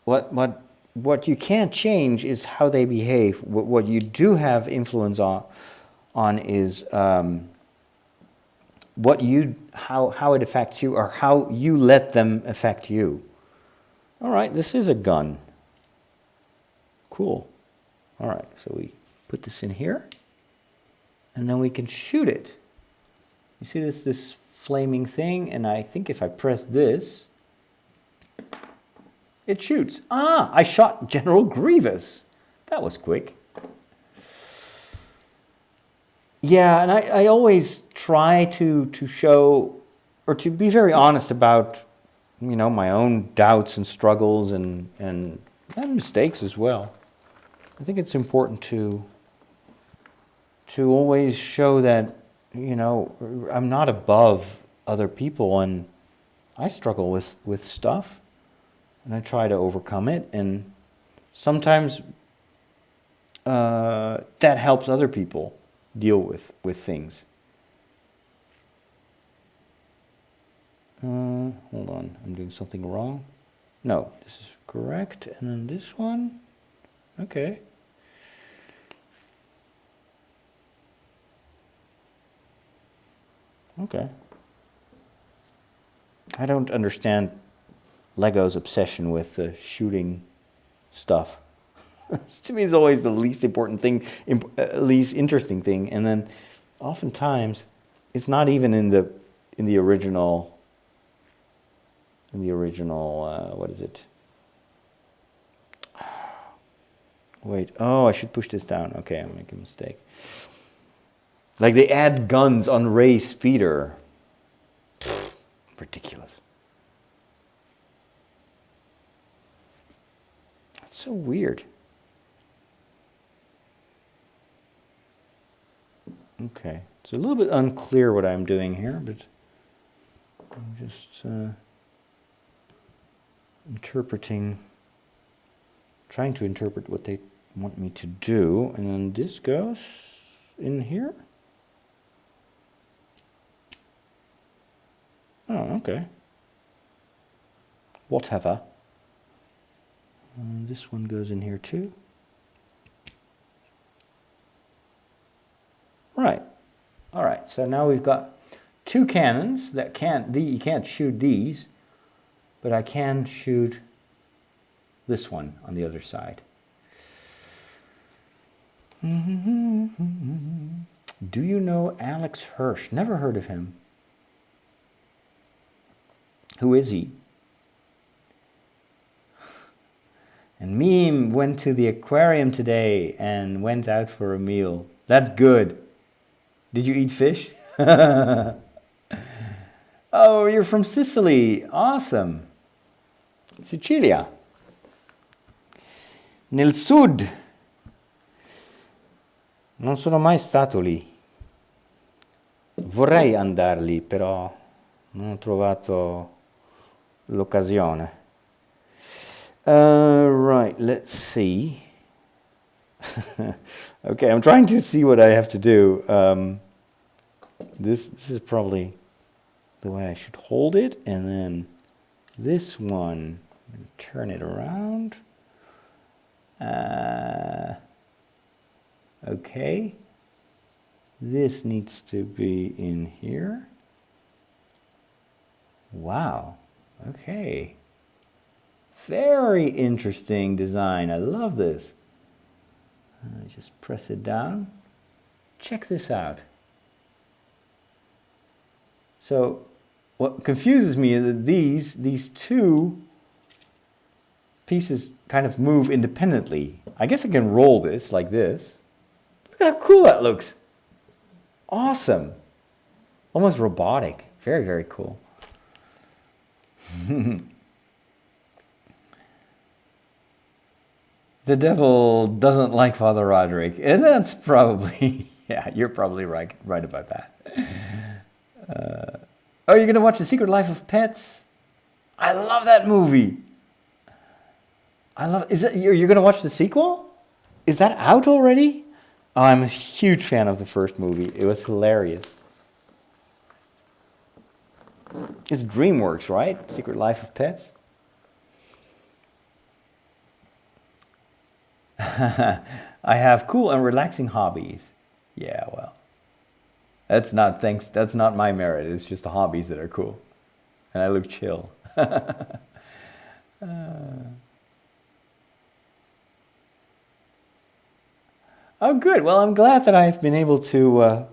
what you can't change is how they behave. What you do have influence on is how it affects you, or how you let them affect you. All right, this is a gun. Cool. All right, so we put this in here, and then we can shoot it. You see this flaming thing, and I think if I press this, it shoots. I shot General Grievous. That was quick. Yeah, and I always try to show, or to be very honest about, my own doubts and struggles and mistakes as well. I think it's important to always show that, I'm not above other people, and I struggle with stuff, and I try to overcome it, and sometimes that helps other people deal with things. Hold on, I'm doing something wrong. No, this is correct. And then this one. Okay. Okay. I don't understand Lego's obsession with shooting stuff. To me, it's always the least important thing, least interesting thing, and then oftentimes it's not even in the original. What is it? Wait. Oh, I should push this down. Okay, I'm making a mistake. Like they add guns on Rey's speeder. Pfft, ridiculous. That's so weird. Okay, it's a little bit unclear what I'm doing here, but I'm just trying to interpret what they want me to do. And then this goes in here. Oh, okay. Whatever. And this one goes in here too. Right. All right. So now we've got two cannons that you can't shoot these, but I can shoot this one on the other side. Do you know Alex Hirsch? Never heard of him. Who is he? And Meme went to the aquarium today and went out for a meal. That's good. Did you eat fish? Oh, you're from Sicily. Awesome. Sicilia. Nel sud. Non sono mai stato lì. Vorrei andare lì, però non ho trovato l'occasione. Right, let's see. Okay, I'm trying to see what I have to do. This is probably the way I should hold it, and then this one Turn it around. Okay. This needs to be in here. Wow. Okay. Very interesting design. I love this. Just press it down. Check this out. So what confuses me is that these two pieces kind of move independently. I guess I can roll this like this. Look at how cool that looks. Awesome. Almost robotic. Very, very cool. The devil doesn't like Father Roderick. And that's probably, yeah, you're probably right about that. Oh, you're going to watch The Secret Life of Pets? I love that movie. You're going to watch the sequel? Is that out already? Oh, I'm a huge fan of the first movie. It was hilarious. It's DreamWorks, right? Secret Life of Pets. I have cool and relaxing hobbies. Yeah, well, that's not my merit. It's just the hobbies that are cool. And I look chill. Oh, good. Well, I'm glad that I've been able to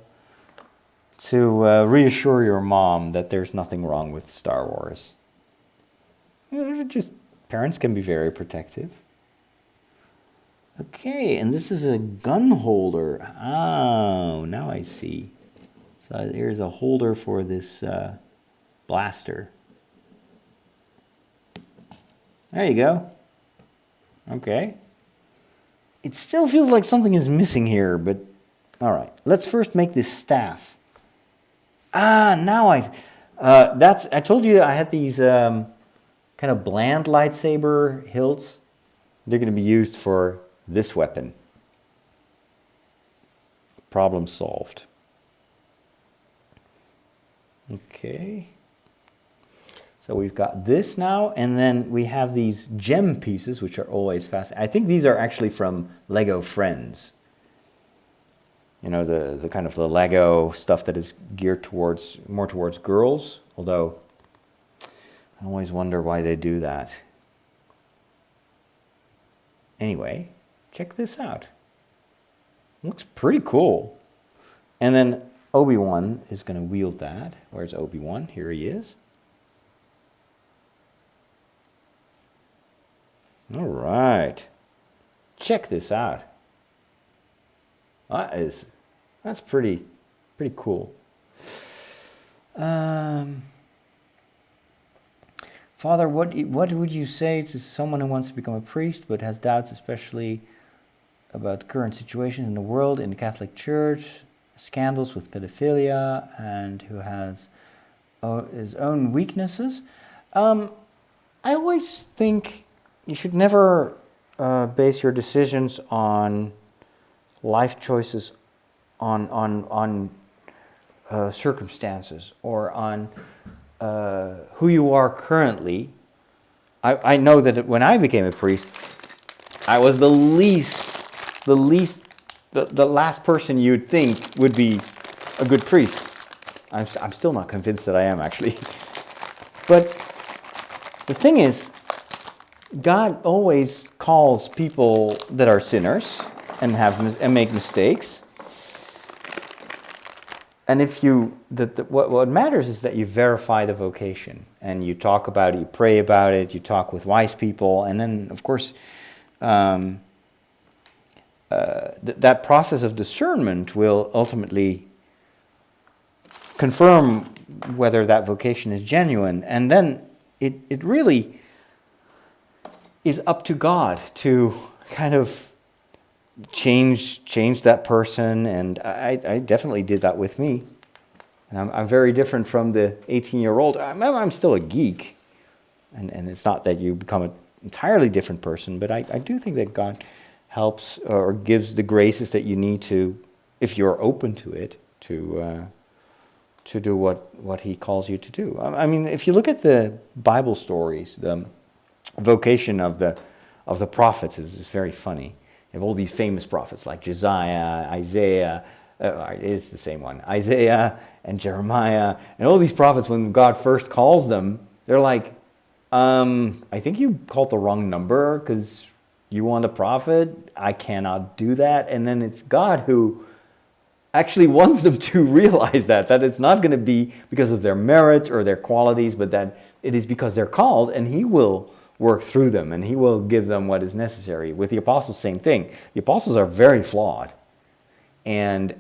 reassure your mom that there's nothing wrong with Star Wars. Just parents can be very protective. Okay, and this is a gun holder. Oh, now I see. So here's a holder for this blaster. There you go. Okay. It still feels like something is missing here, but all right. Let's first make this staff. Now I told you I had these kind of bland lightsaber hilts. They're going to be used for this weapon. Problem solved. Okay. So we've got this now, and then we have these gem pieces, which are always fascinating. I think these are actually from Lego Friends. You know, the kind of the Lego stuff that is geared more towards girls, although I always wonder why they do that. Anyway, check this out. Looks pretty cool. And then Obi-Wan is going to wield that. Where's Obi-Wan? Here he is. All right. Check this out. That's pretty cool. Father, what would you say to someone who wants to become a priest but has doubts, especially about current situations in the world, in the Catholic Church, scandals with pedophilia, and who has his own weaknesses? I always think you should never base your decisions on life choices on circumstances or on who you are currently. I know that when I became a priest, I was the last person you'd think would be a good priest. I'm still not convinced that I am, actually. But the thing is, God always calls people that are sinners and make mistakes. And what matters is that you verify the vocation and you talk about it, you pray about it, you talk with wise people, and then of course that process of discernment will ultimately confirm whether that vocation is genuine, and then it really is up to God to kind of change that person, and I definitely did that with me. And I'm very different from the 18-year-old. I'm still a geek, and it's not that you become an entirely different person, but I do think that God helps or gives the graces that you need to, if you're open to it, to do what He calls you to do. I mean, if you look at the Bible stories, vocation of the prophets is very funny. You have all these famous prophets like Josiah, Isaiah, it is the same one, Isaiah and Jeremiah, and all these prophets, when God first calls them, they're like, I think you called the wrong number because you want a prophet. I cannot do that. And then it's God who actually wants them to realize that it's not going to be because of their merits or their qualities, but that it is because they're called, and He will work through them, and He will give them what is necessary. With the apostles, same thing. The apostles are very flawed. And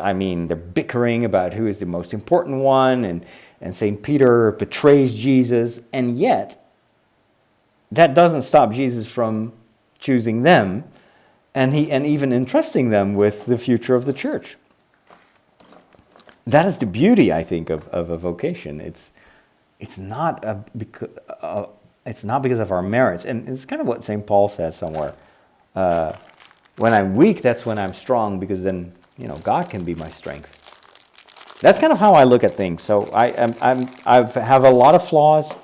I mean, they're bickering about who is the most important one, and St. Peter betrays Jesus, and yet that doesn't stop Jesus from choosing them and even entrusting them with the future of the church. That is the beauty, I think, of a vocation. It's not because of our merits, and it's kind of what St. Paul says somewhere. When I'm weak, that's when I'm strong, because then God can be my strength. That's kind of how I look at things. So I have a lot of flaws.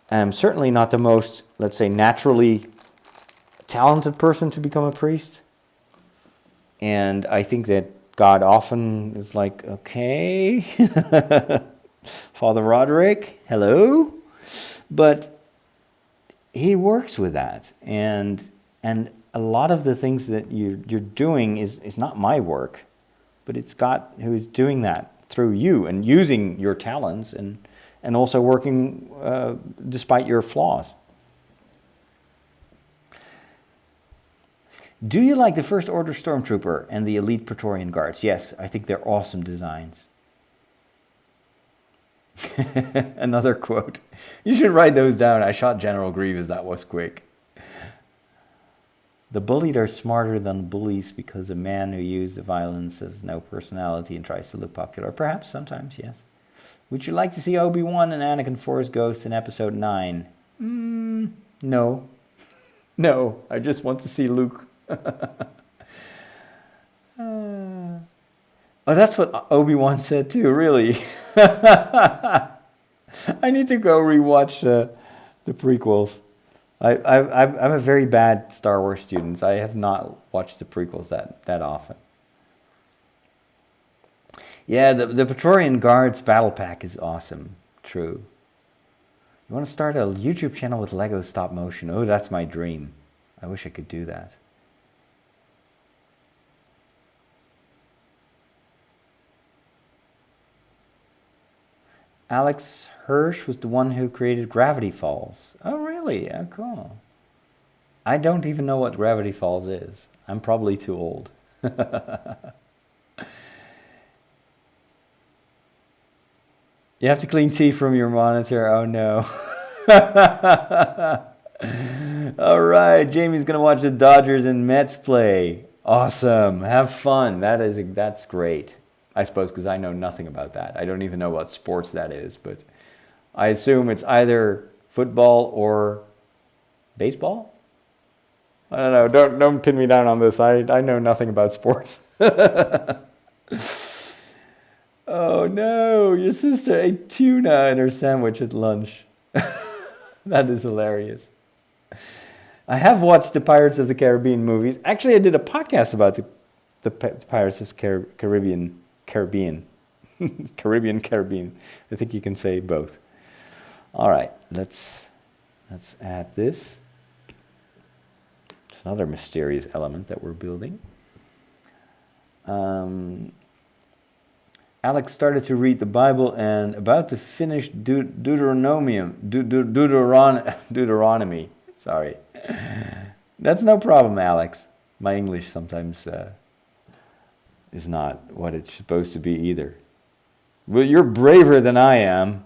I'm certainly not the most, let's say, naturally talented person to become a priest. And I think that God often is like, okay, Father Roderick, hello. But He works with that. And a lot of the things that you're doing is not my work, but it's God who is doing that through you and using your talents and also working despite your flaws. Do you like the First Order Stormtrooper and the Elite Praetorian Guards? Yes, I think they're awesome designs. Another quote. You should write those down. I shot General Grievous. That was quick. The bullied are smarter than bullies because a man who uses violence has no personality and tries to look popular. Perhaps, sometimes, yes. Would you like to see Obi-Wan and Anakin Force Ghost in Episode 9? No. No, I just want to see Luke. Oh, that's what Obi-Wan said too, really. I need to go rewatch the prequels. I'm a very bad Star Wars student. I have not watched the prequels that often. Yeah, the Praetorian Guards battle pack is awesome. True. You want to start a YouTube channel with Lego stop motion? Oh, that's my dream. I wish I could do that. Alex Hirsch was the one who created Gravity Falls. Oh, really? Oh, cool. I don't even know what Gravity Falls is. I'm probably too old. You have to clean tea from your monitor. Oh, no. All right. Jamie's going to watch the Dodgers and Mets play. Awesome. Have fun. That's great. I suppose, because I know nothing about that. I don't even know what sports that is, but I assume it's either football or baseball? I don't know. Don't pin me down on this. I know nothing about sports. Oh no, your sister ate tuna in her sandwich at lunch. That is hilarious. I have watched the Pirates of the Caribbean movies. Actually, I did a podcast about the Pirates of the Caribbean. Caribbean. I think you can say both. All right, let's add this. It's another mysterious element that we're building. Alex started to read the Bible and about to finish Deuteronomy. Sorry. That's no problem, Alex. My English sometimes is not what it's supposed to be either. Well, you're braver than I am.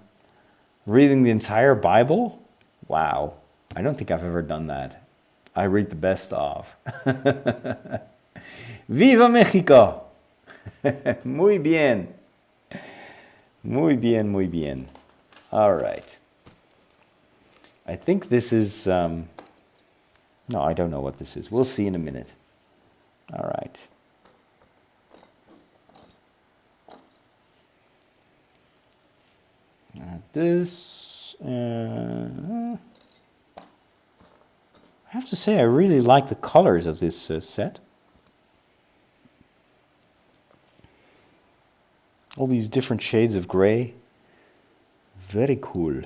Reading the entire Bible? Wow. I don't think I've ever done that. I read the best of. Viva Mexico! Muy bien. Muy bien, muy bien. All right. I think this is... no, I don't know what this is. We'll see in a minute. All right. This... I have to say I really like the colors of this set. All these different shades of gray. Very cool.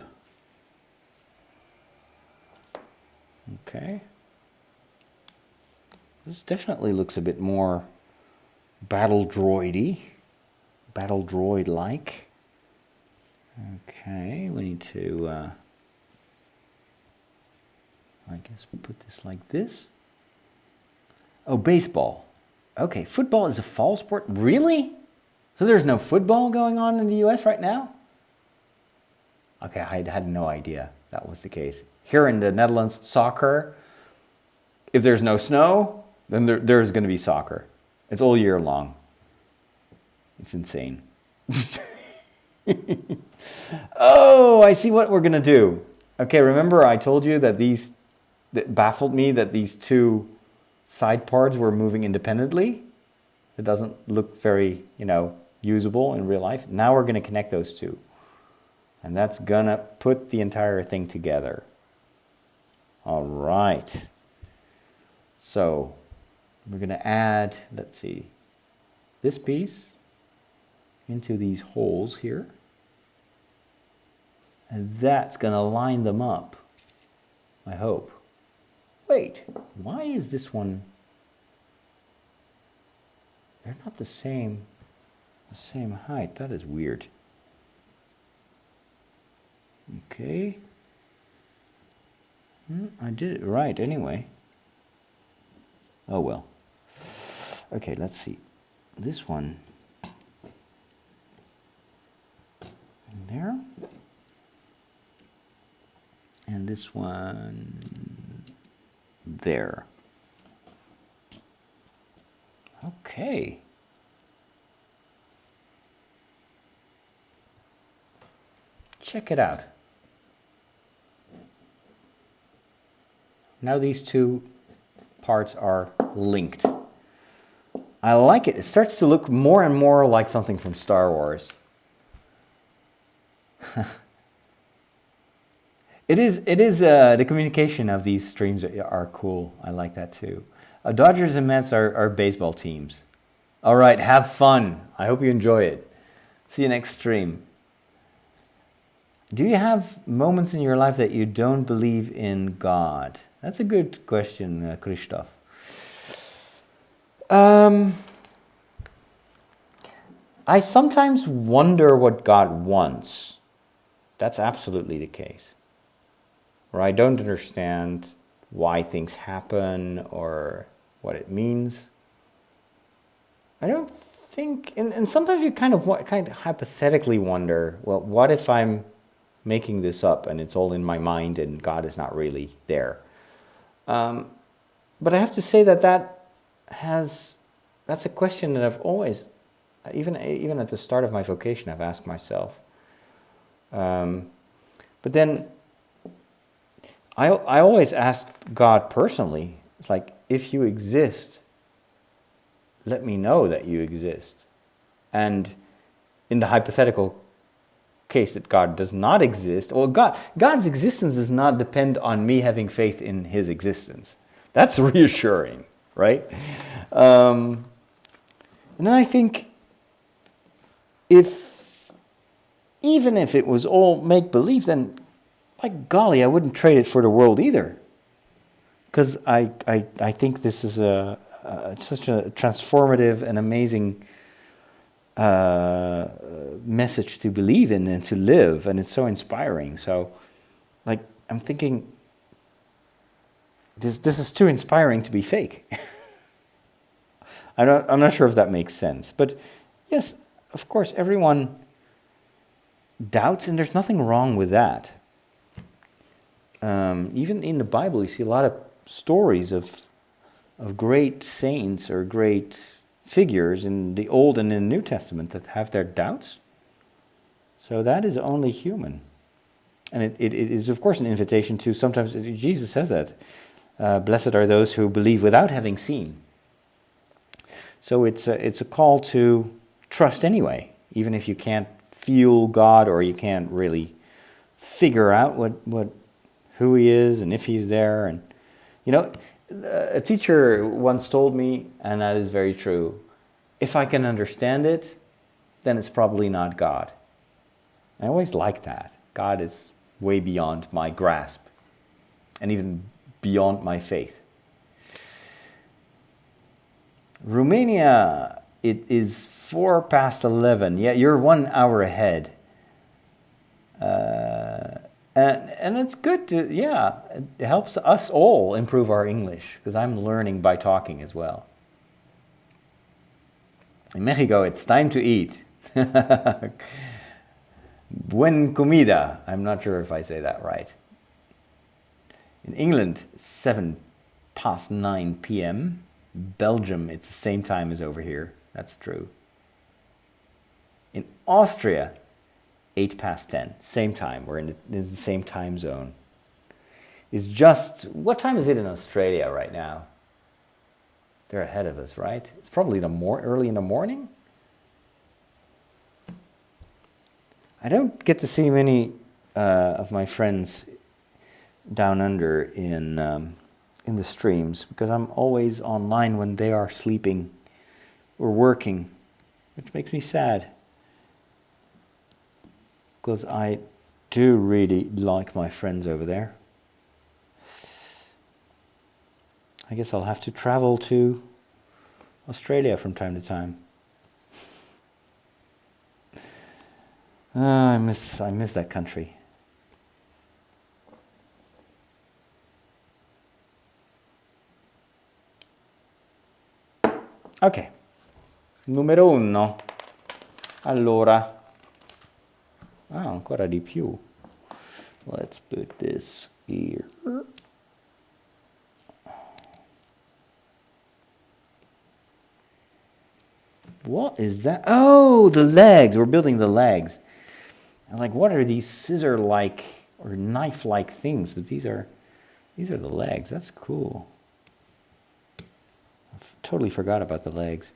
Okay. This definitely looks a bit more battle droid-y. Battle droid-like. Okay, we need to, I guess put this like this. Oh, baseball. Okay, football is a fall sport? Really? So there's no football going on in the US right now? Okay, I had no idea that was the case. Here in the Netherlands, soccer, if there's no snow, then there's going to be soccer. It's all year long. It's insane. Oh, I see what we're going to do. Okay, remember I told you that that baffled me that these two side parts were moving independently? It doesn't look very, usable in real life. Now we're going to connect those two. And that's going to put the entire thing together. All right. So we're going to add, let's see, this piece into these holes here. And that's going to line them up, I hope. Wait, why is this one? They're not the same height. That is weird. Okay. I did it right anyway. Oh well. Okay, let's see. This one. In there. And this one there. Okay. Check it out. Now these two parts are linked. I like it. It starts to look more and more like something from Star Wars. It is the communication of these streams are cool. I like that too. Dodgers and Mets are baseball teams. All right, have fun. I hope you enjoy it. See you next stream. Do you have moments in your life that you don't believe in God? That's a good question, Christoph. I sometimes wonder what God wants. That's absolutely the case. Or I don't understand why things happen or what it means. I don't think, and sometimes you kind of hypothetically wonder, well, what if I'm making this up and it's all in my mind and God is not really there? But I have to say that's a question that I've always, even at the start of my vocation, I've asked myself. But then I always ask God personally, it's like, if you exist, let me know that you exist. And in the hypothetical case that God does not exist, well, God's existence does not depend on me having faith in his existence. That's reassuring, right? And then I think, even if it was all make-believe, then by golly, I wouldn't trade it for the world either. Because I think this is such a transformative and amazing message to believe in and to live, and it's so inspiring. So, I'm thinking, this is too inspiring to be fake. I'm not sure if that makes sense, but yes, of course, everyone doubts, and there's nothing wrong with that. Even in the Bible, you see a lot of stories of great saints or great figures in the Old and in the New Testament that have their doubts. So that is only human. And it is, of course, an invitation to, sometimes Jesus says that, blessed are those who believe without having seen. So it's a call to trust anyway, even if you can't feel God or you can't really figure out who he is and if he's there. And You know, a teacher once told me, and that is very true, if I can understand it, then it's probably not God. I always like that. God is way beyond my grasp and even beyond my faith. Romania, it is 11:04. Yeah, you're 1 hour ahead. And it's good to, yeah, it helps us all improve our English, because I'm learning by talking as well. In Mexico, it's time to eat. Buen comida. I'm not sure if I say that right. In England, 9:07 p.m. Belgium, it's the same time as over here. That's true. In Austria, 10:08. Same time. We're in the same time zone. It's just, what time is it in Australia right now? They're ahead of us, right? It's probably early in the morning. I don't get to see many of my friends down under in the streams, because I'm always online when they are sleeping or working, which makes me sad, because I do really like my friends over there. I guess I'll have to travel to Australia from time to time. I miss that country. Ok, numero 1. Allora, ancora di più. Let's put this here. What is that? Oh, the legs. We're building the legs. And like, what are these scissor-like or knife-like things? But these are the legs. That's cool. I totally forgot about the legs.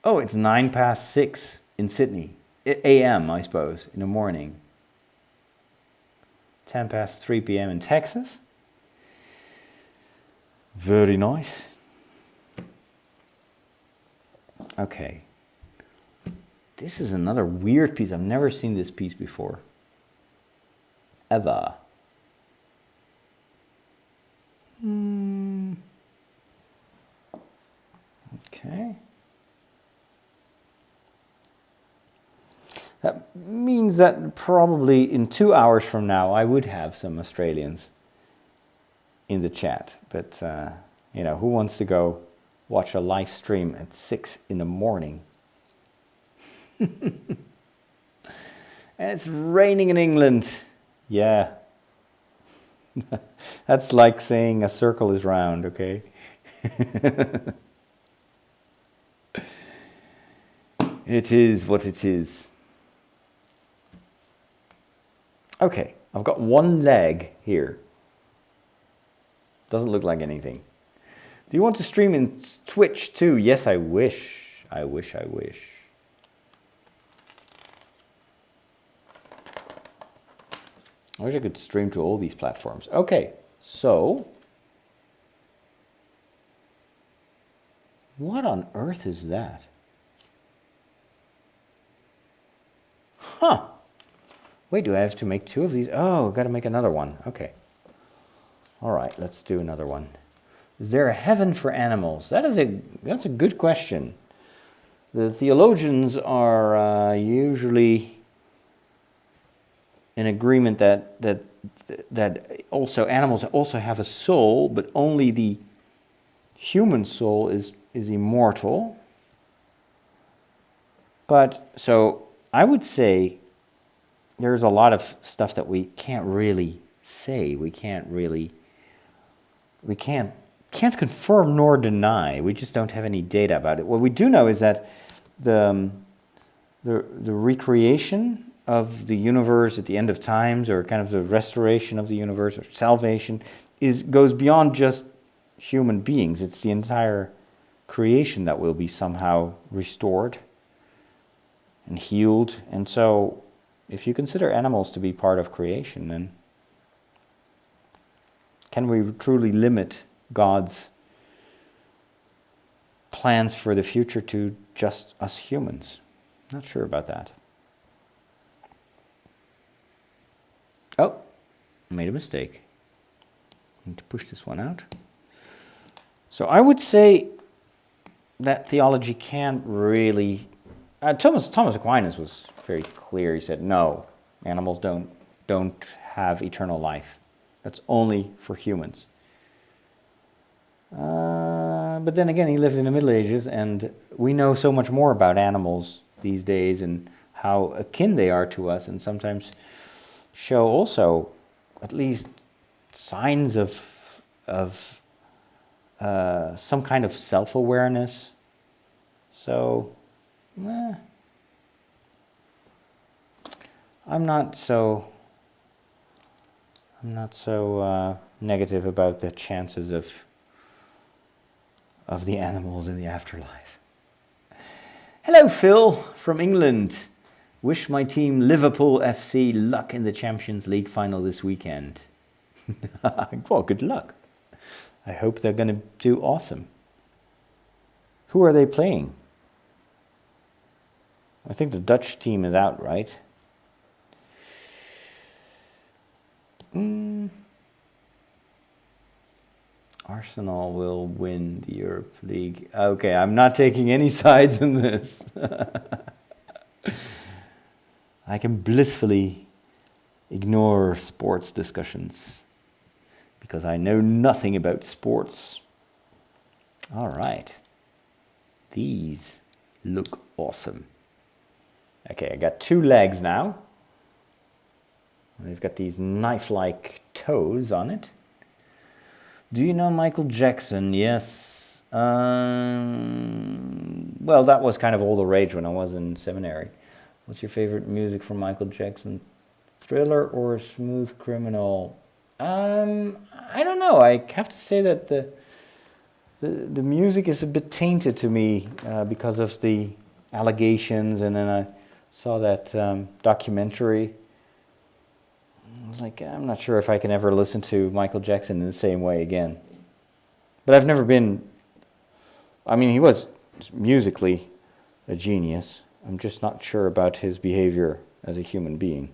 Oh, it's 6:09 in Sydney. A.M., I suppose, in the morning. 3:10 p.m. in Texas. Very nice. Okay. This is another weird piece. I've never seen this piece before. Ever. Okay. That means that probably in 2 hours from now, I would have some Australians in the chat. But, who wants to go watch a live stream at 6 in the morning? And it's raining in England. Yeah. That's like saying a circle is round, okay? It is what it is. Okay, I've got one leg here. Doesn't look like anything. Do you want to stream in Twitch too? Yes, I wish. I wish. I wish I could stream to all these platforms. Okay, so what on earth is that? Huh. Wait, do I have to make 2 of these? Oh, I've got to make another one. Okay. All right, let's do another one. Is there a heaven for animals? That's a good question. The theologians are usually in agreement that also animals also have a soul, but only the human soul is immortal. But so I would say there's a lot of stuff that we can't really say. We can't confirm nor deny. We just don't have any data about it. What we do know is that the recreation of the universe at the end of times, or kind of the restoration of the universe, or salvation, goes beyond just human beings. It's the entire creation that will be somehow restored and healed. And so if you consider animals to be part of creation, then can we truly limit God's plans for the future to just us humans? Not sure about that. Oh, I made a mistake. I need to push this one out. So I would say that theology can't really... Thomas Aquinas was very clear. He said, no, animals don't have eternal life. That's only for humans. But then again, he lived in the Middle Ages, and we know so much more about animals these days and how akin they are to us, and sometimes show also at least signs of some kind of self-awareness. So, I'm not so negative about the chances of the animals in the afterlife. Hello, Phil from England. Wish my team Liverpool FC luck in the Champions League final this weekend. Well, good luck. I hope they're going to do awesome. Who are they playing? I think the Dutch team is out, right? Arsenal will win the Europe League. Okay, I'm not taking any sides in this. I can blissfully ignore sports discussions because I know nothing about sports. All right. These look awesome. Okay, I got 2 legs now. They've got these knife-like toes on it. Do you know Michael Jackson? Yes. Well, that was kind of all the rage when I was in seminary. What's your favorite music from Michael Jackson? Thriller or Smooth Criminal? I don't know. I have to say that the music is a bit tainted to me because of the allegations, and then I saw that documentary. I was like, I'm not sure if I can ever listen to Michael Jackson in the same way again. But I've never been... I mean, he was musically a genius. I'm just not sure about his behavior as a human being.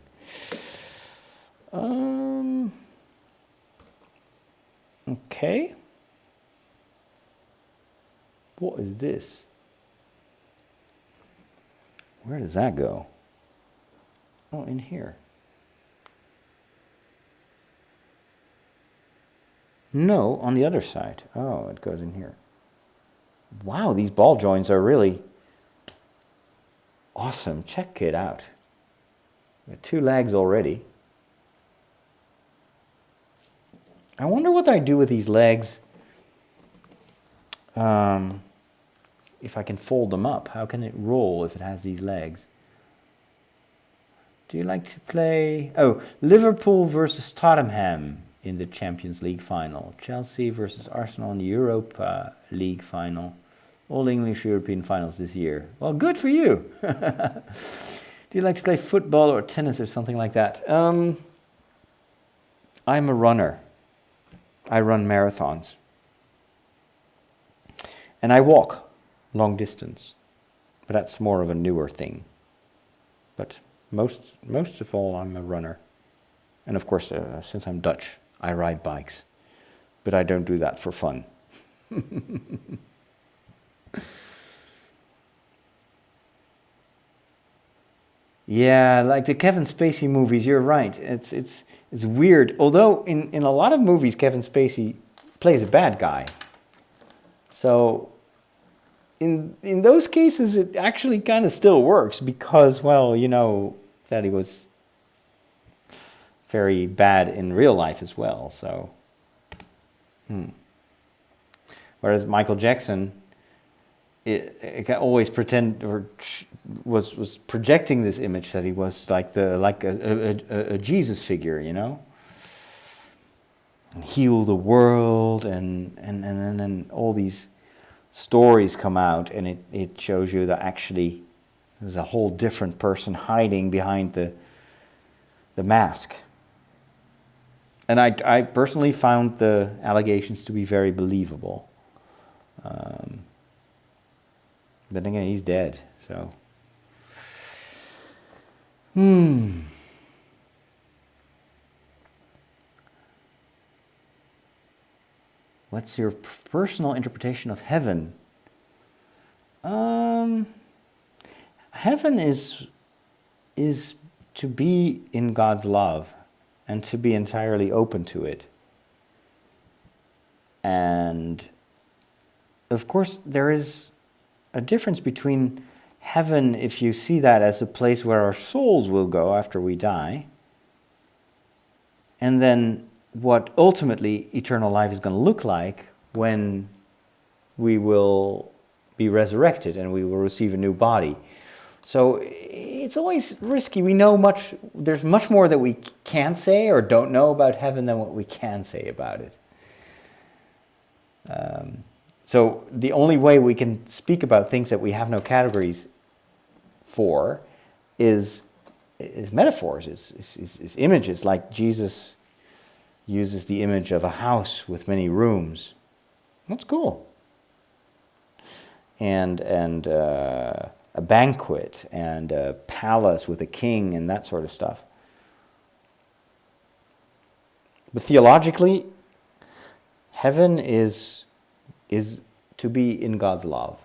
Okay. What is this? Where does that go? Oh, in here. No, on the other side. Oh, it goes in here. Wow, these ball joints are really awesome. Check it out. Got 2 legs already. I wonder what I do with these legs if I can fold them up. How can it roll if it has these legs? Do you like to play... Oh, Liverpool versus Tottenham in the Champions League final. Chelsea versus Arsenal in the Europa League final. All English European finals this year. Well, good for you. Do you like to play football or tennis or something like that? I'm a runner. I run marathons. And I walk long distance. But that's more of a newer thing. But most of all, I'm a runner. And of course, since I'm Dutch, I ride bikes. But I don't do that for fun. Yeah, like the Kevin Spacey movies, you're right. It's weird. Although in a lot of movies, Kevin Spacey plays a bad guy. So in those cases, it actually kind of still works because, well, you know that he was very bad in real life as well. So, Whereas Michael Jackson, it always pretend or was projecting this image that he was like a Jesus figure, you know, and heal the world, and then all these stories come out, and it shows you that actually there's a whole different person hiding behind the the mask. And I personally found the allegations to be very believable. But again, he's dead, so. What's your personal interpretation of heaven? Heaven is to be in God's love and to be entirely open to it. And of course, there is a difference between heaven, if you see that as a place where our souls will go after we die, and then what ultimately eternal life is going to look like when we will be resurrected and we will receive a new body. So it's always risky. We know there's much more that we can't say or don't know about heaven than what we can say about it. So the only way we can speak about things that we have no categories for is metaphors, is images, like Jesus uses the image of a house with many rooms. That's cool. And a banquet and a palace with a king and that sort of stuff. But theologically, heaven is to be in God's love.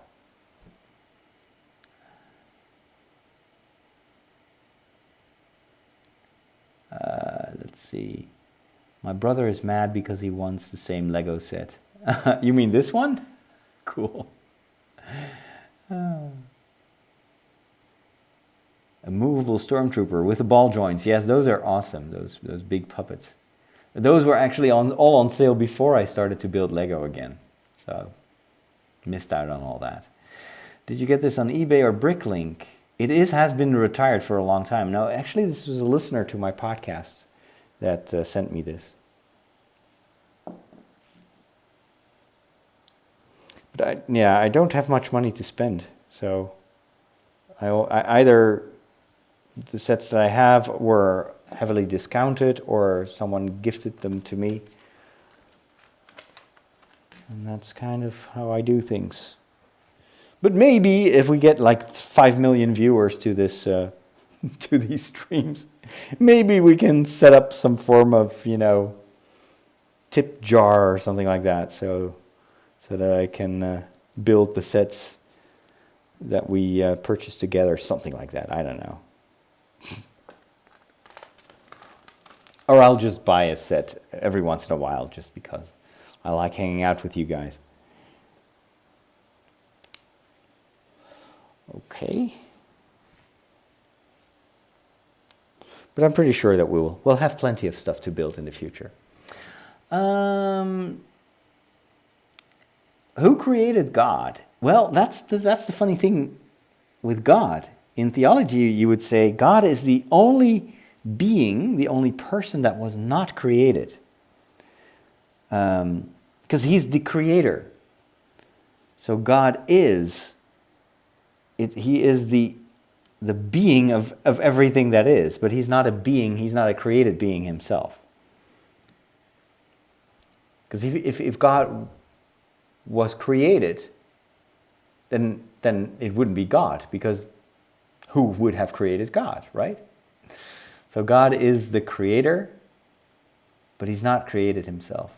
Let's see. My brother is mad because he wants the same Lego set. You mean this one? Cool. A movable stormtrooper with the ball joints. Yes, those are awesome. Those big puppets. Those were actually all on sale before I started to build Lego again. So missed out on all that. Did you get this on eBay or Bricklink? It has been retired for a long time. Now, actually, this was a listener to my podcast that sent me this. But I don't have much money to spend, so I either the sets that I have were heavily discounted or someone gifted them to me. And that's kind of how I do things. But maybe if we get like 5 million viewers to this, to these streams, maybe we can set up some form of, tip jar or something like that, so that I can build the sets that we purchase together, something like that. I don't know. Or I'll just buy a set every once in a while, just because I like hanging out with you guys. Okay. But I'm pretty sure that we'll have plenty of stuff to build in the future. Who created God? Well, that's the funny thing with God. In theology, you would say God is the only being, the only person that was not created. Because he's the creator. So God is, he is the being of everything that is, but he's not a being, he's not a created being himself. Because if God was created, then it wouldn't be God, because who would have created God, right? So God is the creator, but he's not created himself.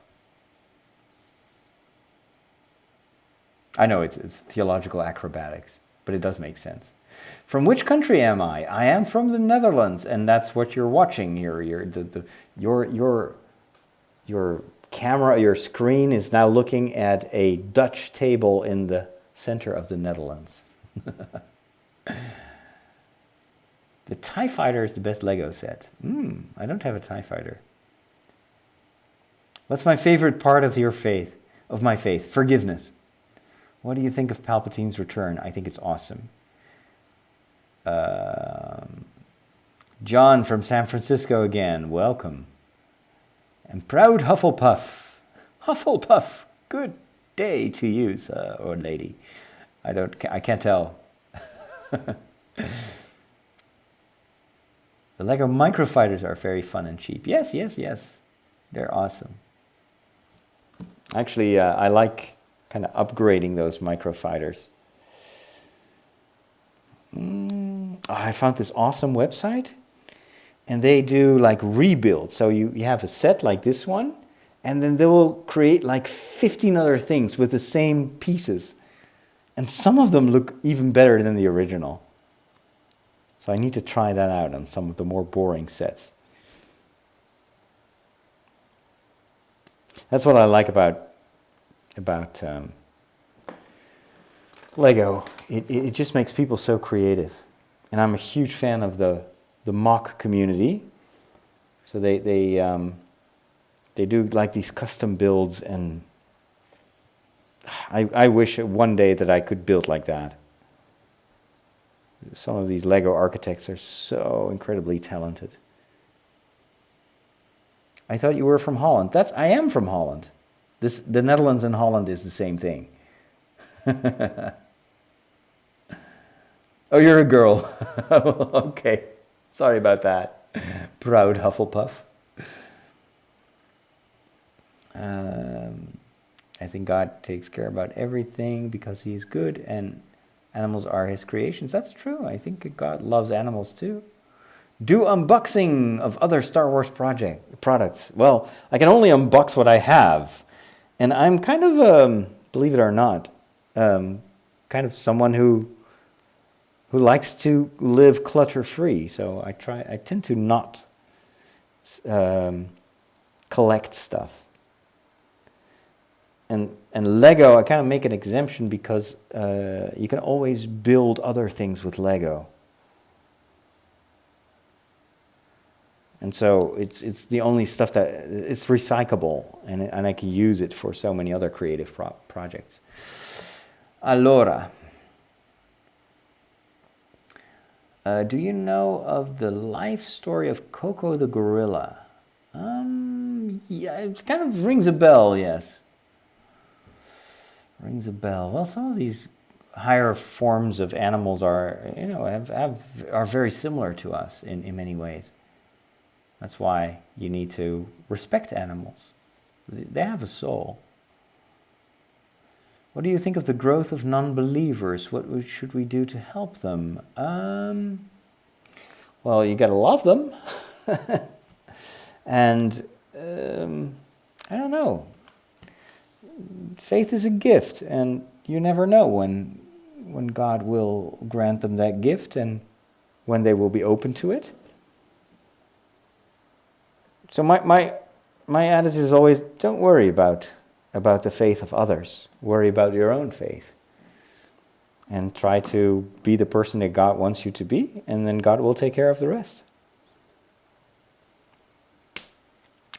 I know it's theological acrobatics, but it does make sense. From which country am I? I am from the Netherlands, and that's what you're watching here. Your camera, your screen is now looking at a Dutch table in the center of the Netherlands. The TIE Fighter is the best Lego set. I don't have a TIE Fighter. What's my favorite part of your faith? Of my faith? Forgiveness. What do you think of Palpatine's return? I think it's awesome. John from San Francisco again. Welcome. And proud Hufflepuff. Hufflepuff. Good day to you, sir or lady. I can't tell. The Lego microfighters are very fun and cheap. Yes, yes, yes. They're awesome. Actually, I like kind of upgrading those microfighters. I found this awesome website, and they do like rebuild. So you have a set like this one, and then they will create like 15 other things with the same pieces. And some of them look even better than the original. So I need to try that out on some of the more boring sets. That's what I like about Lego. It just makes people so creative. And I'm a huge fan of the mock community. So they do like these custom builds, and I wish one day that I could build like that. Some of these Lego architects are so incredibly talented. I thought you were from Holland. I am from Holland. The Netherlands and Holland is the same thing. Oh, you're a girl. Okay. Sorry about that. Proud Hufflepuff. I think God takes care about everything because he is good and animals are his creations. That's true. I think God loves animals too. Do unboxing of other Star Wars products. Well, I can only unbox what I have. And I'm kind of, believe it or not, kind of someone who likes to live clutter-free. So I tend to not collect stuff. And Lego, I kind of make an exemption because you can always build other things with Lego. And so it's the only stuff that it's recyclable, and I can use it for so many other creative projects. Allora, do you know of the life story of Coco the gorilla? Yeah, it kind of rings a bell, yes. Rings a bell. Well, some of these higher forms of animals are very similar to us in many ways. That's why you need to respect animals. They have a soul. What do you think of the growth of non-believers? What should we do to help them? Well, you gotta love them. And I don't know. Faith is a gift, and you never know when God will grant them that gift and when they will be open to it. So my attitude is always, don't worry about the faith of others. Worry about your own faith. And try to be the person that God wants you to be, and then God will take care of the rest.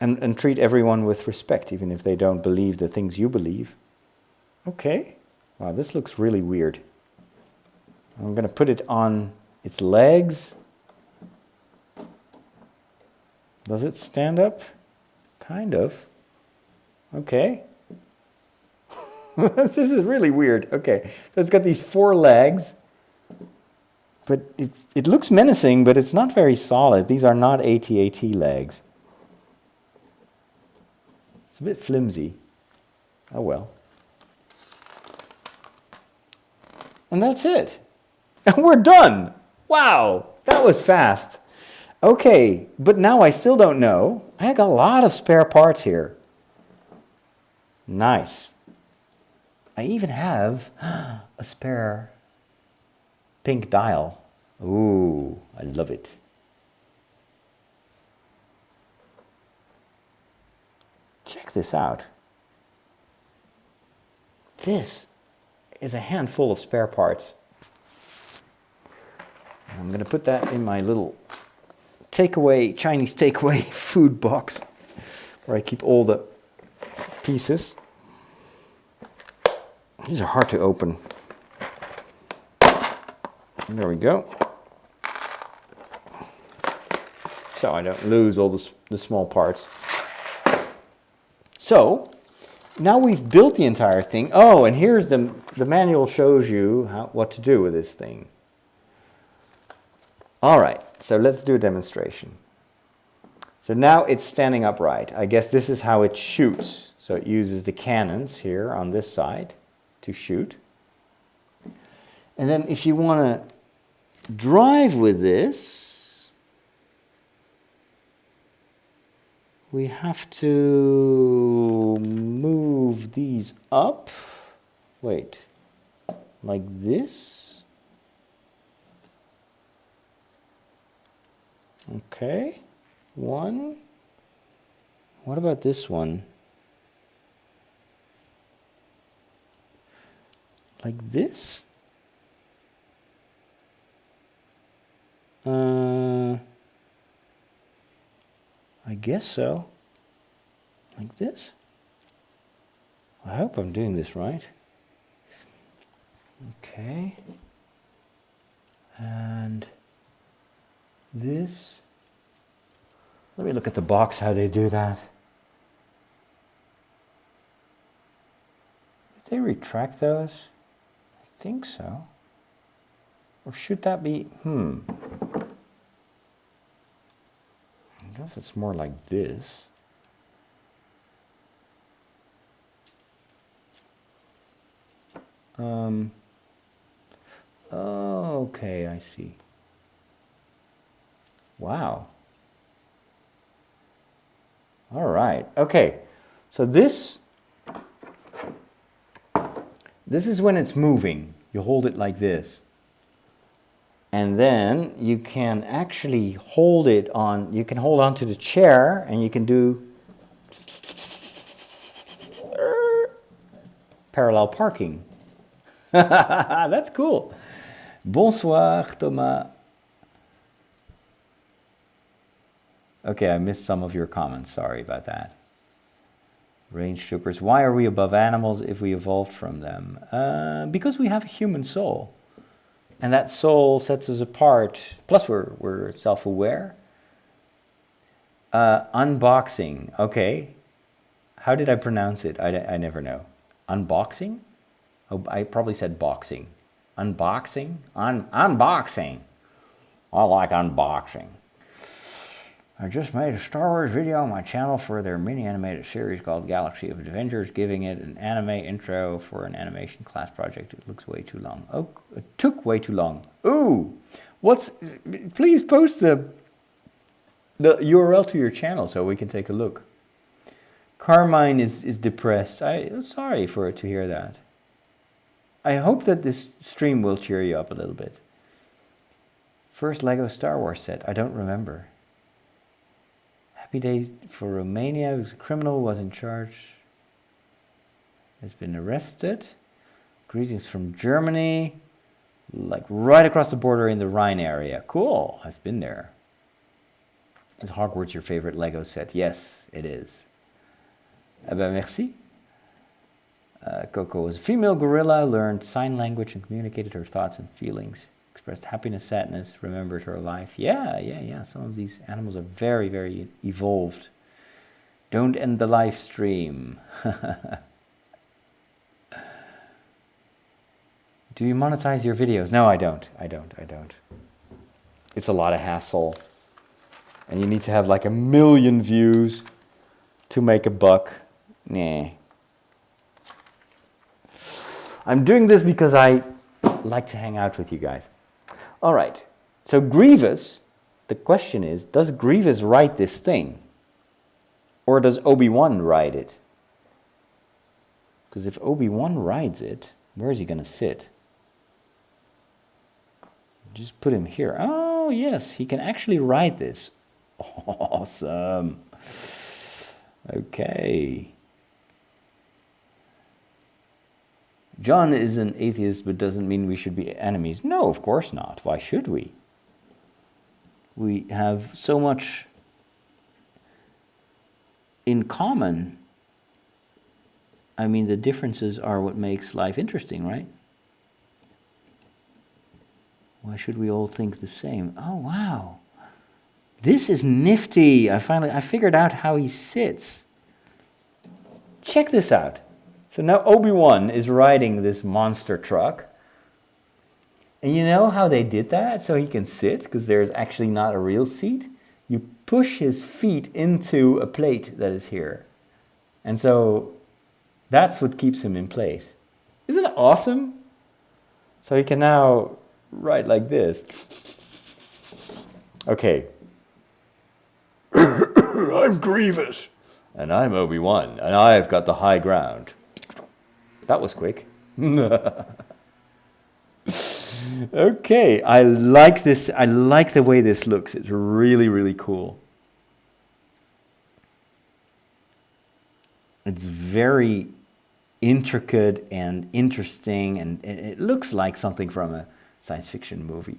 And treat everyone with respect, even if they don't believe the things you believe. Okay. Wow, this looks really weird. I'm going to put it on its legs. Does it stand up? Kind of. Okay. This is really weird. Okay. So it's got these 4 legs. But it looks menacing, but it's not very solid. These are not AT-AT legs. It's a bit flimsy. Oh well. And that's it. And we're done. Wow, that was fast. Okay, but now I still don't know. I got a lot of spare parts here. Nice. I even have a spare pink dial. Ooh, I love it. Check this out. This is a handful of spare parts. I'm going to put that in my little Chinese takeaway food box where I keep all the pieces. These are hard to open. There we go. So I don't lose all the small parts. So, now we've built the entire thing. Oh, and here's the manual shows you what to do with this thing. All right, so let's do a demonstration. So now it's standing upright. I guess this is how it shoots. So it uses the cannons here on this side to shoot. And then if you want to drive with this, we have to move these up. Wait, like this. Okay, one. What about this one? Like this? I guess so. Like this? I hope I'm doing this right. Okay. And this. Let me look at the box, how they do that. Did they retract those? I think so. Or should that be, I guess it's more like this. Okay, I see. Wow. All right, okay. So this is when it's moving. You hold it like this. And then you can actually hold it on, you can hold on to the chair and you can do parallel parking. That's cool. Bonsoir, Thomas. Okay, I missed some of your comments. Sorry about that. Range troopers. Why are we above animals if we evolved from them? Because we have a human soul. And that soul sets us apart. Plus, we're self-aware. Unboxing. Okay. How did I pronounce it? I never know. Unboxing? Oh, I probably said boxing. Unboxing? Unboxing. I like unboxing. I just made a Star Wars video on my channel for their mini animated series called Galaxy of Adventures, giving it an anime intro for an animation class project. It looks way too long. Oh, it took way too long. Ooh, please post the URL to your channel so we can take a look. Carmine is depressed. I'm sorry to hear that. I hope that this stream will cheer you up a little bit. First Lego Star Wars set, I don't remember. Happy day for Romania, whose criminal was in charge, has been arrested. Greetings from Germany, like right across the border in the Rhine area. Cool, I've been there. Is Hogwarts your favorite Lego set? Yes, it is. Eh ben, merci. Coco was a female gorilla, learned sign language and communicated her thoughts and feelings. Expressed happiness, sadness, remembered her life. Yeah. Some of these animals are very, very evolved. Don't end the live stream. Do you monetize your videos? No, I don't. It's a lot of hassle. And you need to have like 1 million views to make a buck. Nah. I'm doing this because I like to hang out with you guys. All right, so Grievous, the question is, does Grievous ride this thing? Or does Obi-Wan ride it? Because if Obi-Wan rides it, where is he going to sit? Just put him here. Oh, yes, he can actually ride this. Awesome. Okay. John is an atheist, but doesn't mean we should be enemies. No, of course not. Why should we? We have so much in common. I mean, the differences are what makes life interesting, right? Why should we all think the same? Oh, wow. This is nifty. I figured out how he sits. Check this out. So now Obi-Wan is riding this monster truck. And you know how they did that? So he can sit, because there's actually not a real seat. You push his feet into a plate that is here. And so that's what keeps him in place. Isn't it awesome? So he can now write like this. Okay. I'm Grievous. And I'm Obi-Wan. And I've got the high ground. That was quick. Okay, I like this. I like the way this looks. It's really, really cool. It's very intricate and interesting, and it looks like something from a science fiction movie.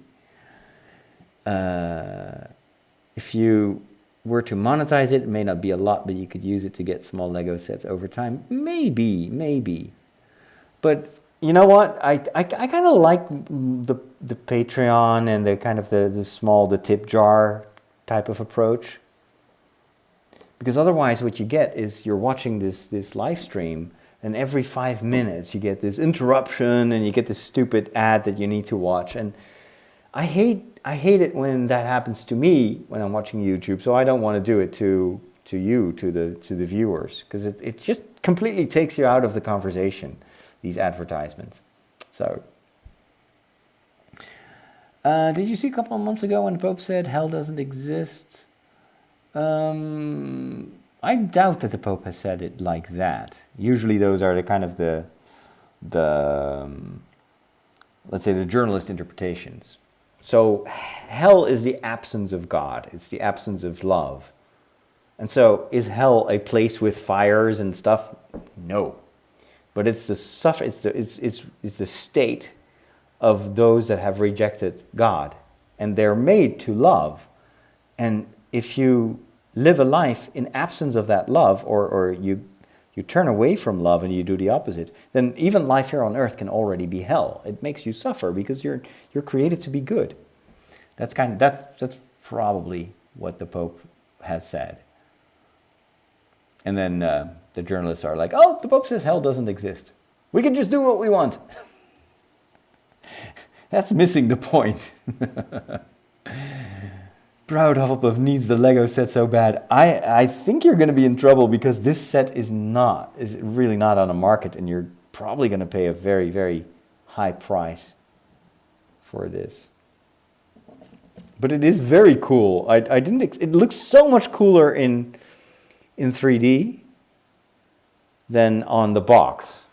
If you were to monetize it, it may not be a lot, but you could use it to get small Lego sets over time. Maybe. But you know what? I kind of like the Patreon and the kind of the tip jar type of approach. Because otherwise what you get is you're watching this live stream, and every 5 minutes you get this interruption and you get this stupid ad that you need to watch. And I hate it when that happens to me when I'm watching YouTube, so I don't want to do it to the viewers, because it just completely takes you out of the conversation, these advertisements. So, did you see a couple of months ago when the Pope said hell doesn't exist? I doubt that the Pope has said it like that. Usually those are the kind of the let's say the journalist interpretations. So hell is the absence of God. It's the absence of love. And so is hell a place with fires and stuff? No. But it's the it's the state of those that have rejected God, and they're made to love. And if you live a life in absence of that love, or you turn away from love and you do the opposite, then even life here on earth can already be hell. It makes you suffer because you're created to be good. That's probably what the Pope has said. And then the journalists are like, oh, the Pope says hell doesn't exist. We can just do what we want. That's missing the point. Proud Hufflepuff needs the Lego set so bad. I think you're going to be in trouble, because this set is really not on the market, and you're probably going to pay a very, very high price for this. But it is very cool. It looks so much cooler in 3D than on the box.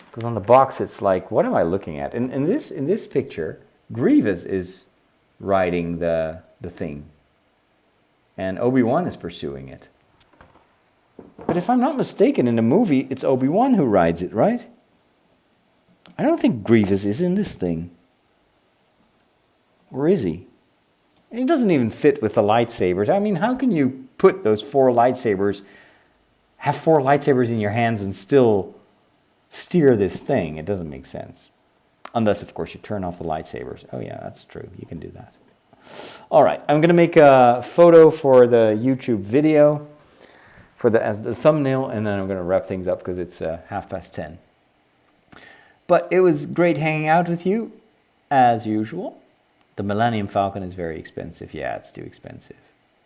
Because on the box it's like, what am I looking at? In this picture, Grievous is riding the thing, and Obi-Wan is pursuing it. But if I'm not mistaken, in the movie it's Obi-Wan who rides it, right? I don't think Grievous is in this thing. Or is he? It doesn't even fit with the lightsabers. I mean, how can you put those have 4 lightsabers in your hands and still steer this thing? It doesn't make sense. Unless, of course, you turn off the lightsabers. Oh yeah, that's true. You can do that. All right, I'm going to make a photo for the YouTube video as the thumbnail, and then I'm going to wrap things up because it's 10:30. But it was great hanging out with you, as usual. The Millennium Falcon is very expensive. Yeah, it's too expensive.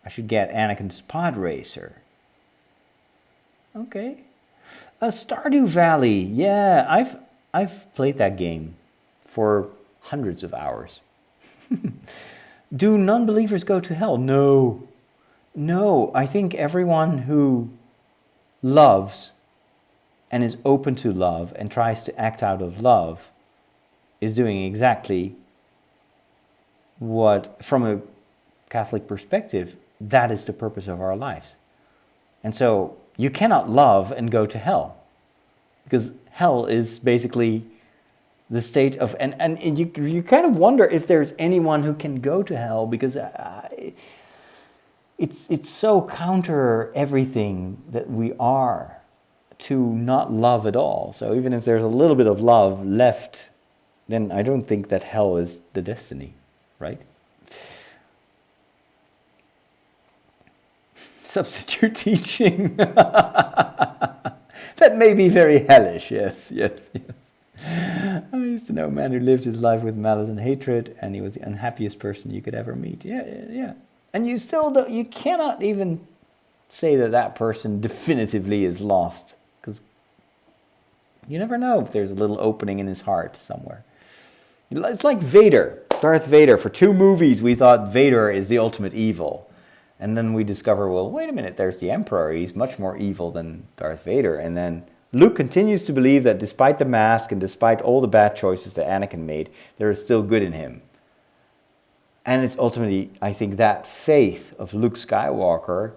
I should get Anakin's Pod Racer. Okay. Stardew Valley. Yeah, I've played that game for hundreds of hours. Do non-believers go to hell? No. I think everyone who loves and is open to love and tries to act out of love is doing exactly what, from a Catholic perspective, that is the purpose of our lives. And so you cannot love and go to hell, because hell is basically the state of, and you kind of wonder if there's anyone who can go to hell, because it's so counter everything that we are to not love at all. So even if there's a little bit of love left, then I don't think that hell is the destiny, right? Substitute teaching. That may be very hellish, yes. I used to know a man who lived his life with malice and hatred, and he was the unhappiest person you could ever meet. Yeah. And you still don't, you cannot even say that that person definitively is lost, because you never know if there's a little opening in his heart somewhere. It's like Vader, Darth Vader. For 2 movies, we thought Vader is the ultimate evil. And then we discover, well, wait a minute, there's the Emperor. He's much more evil than Darth Vader. And then Luke continues to believe that despite the mask and despite all the bad choices that Anakin made, there is still good in him. And it's ultimately, I think, that faith of Luke Skywalker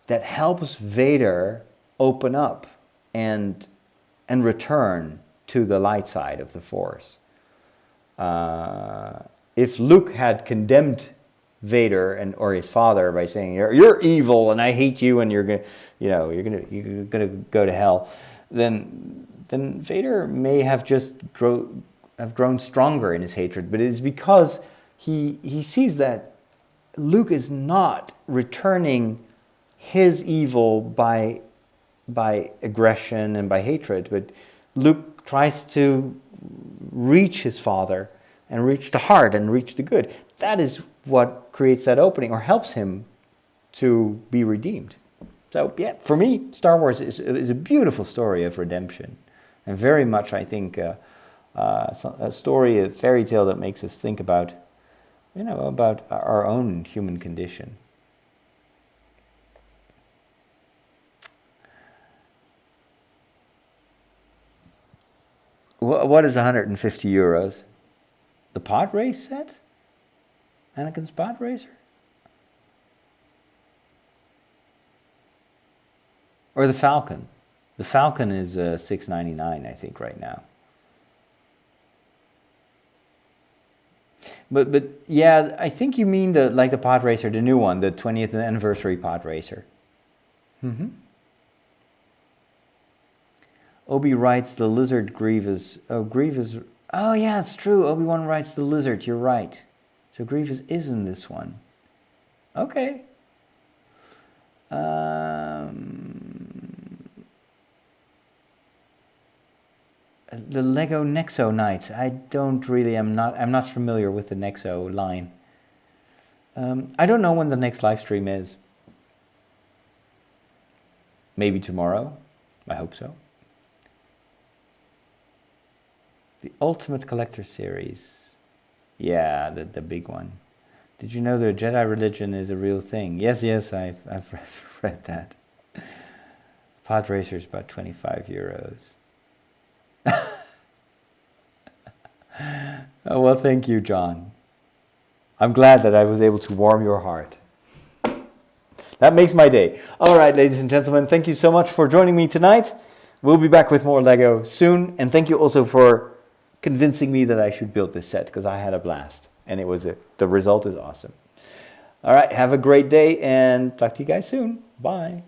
that helps Vader open up and return to the light side of the Force. If Luke had condemned Vader or his father by saying you're evil and I hate you and you're gonna go to hell, then Vader may have just grown stronger in his hatred. But it's because he sees that Luke is not returning his evil by aggression and by hatred, but Luke tries to reach his father and reach the heart and reach the good. That is what creates that opening or helps him to be redeemed. So yeah, for me, Star Wars is a beautiful story of redemption, and very much, I think, a story, a fairy tale that makes us think about, about our own human condition. What is 150 euros? The pod race set? Anakin's pod racer? Or the Falcon? The Falcon is $6.99, I think, right now. But yeah, I think you mean the pod racer, the new one, the 20th anniversary pod racer. Mm-hmm. Obi writes the lizard Grievous. Oh, Grievous. Oh, yeah, it's true. Obi-Wan writes the lizard. You're right. So Grievous is in this one. Okay. The Lego Nexo Knights. I'm not familiar with the Nexo line. I don't know when the next live stream is. Maybe tomorrow. I hope so. The Ultimate Collector Series. Yeah, the big one. Did you know the Jedi religion is a real thing? Yes, I've read that. Pod Racer's about 25 euros. Oh, well, thank you, John. I'm glad that I was able to warm your heart. That makes my day. All right, ladies and gentlemen, thank you so much for joining me tonight. We'll be back with more Lego soon. And thank you also for convincing me that I should build this set, because I had a blast. And the result is awesome. All right, have a great day and talk to you guys soon. Bye.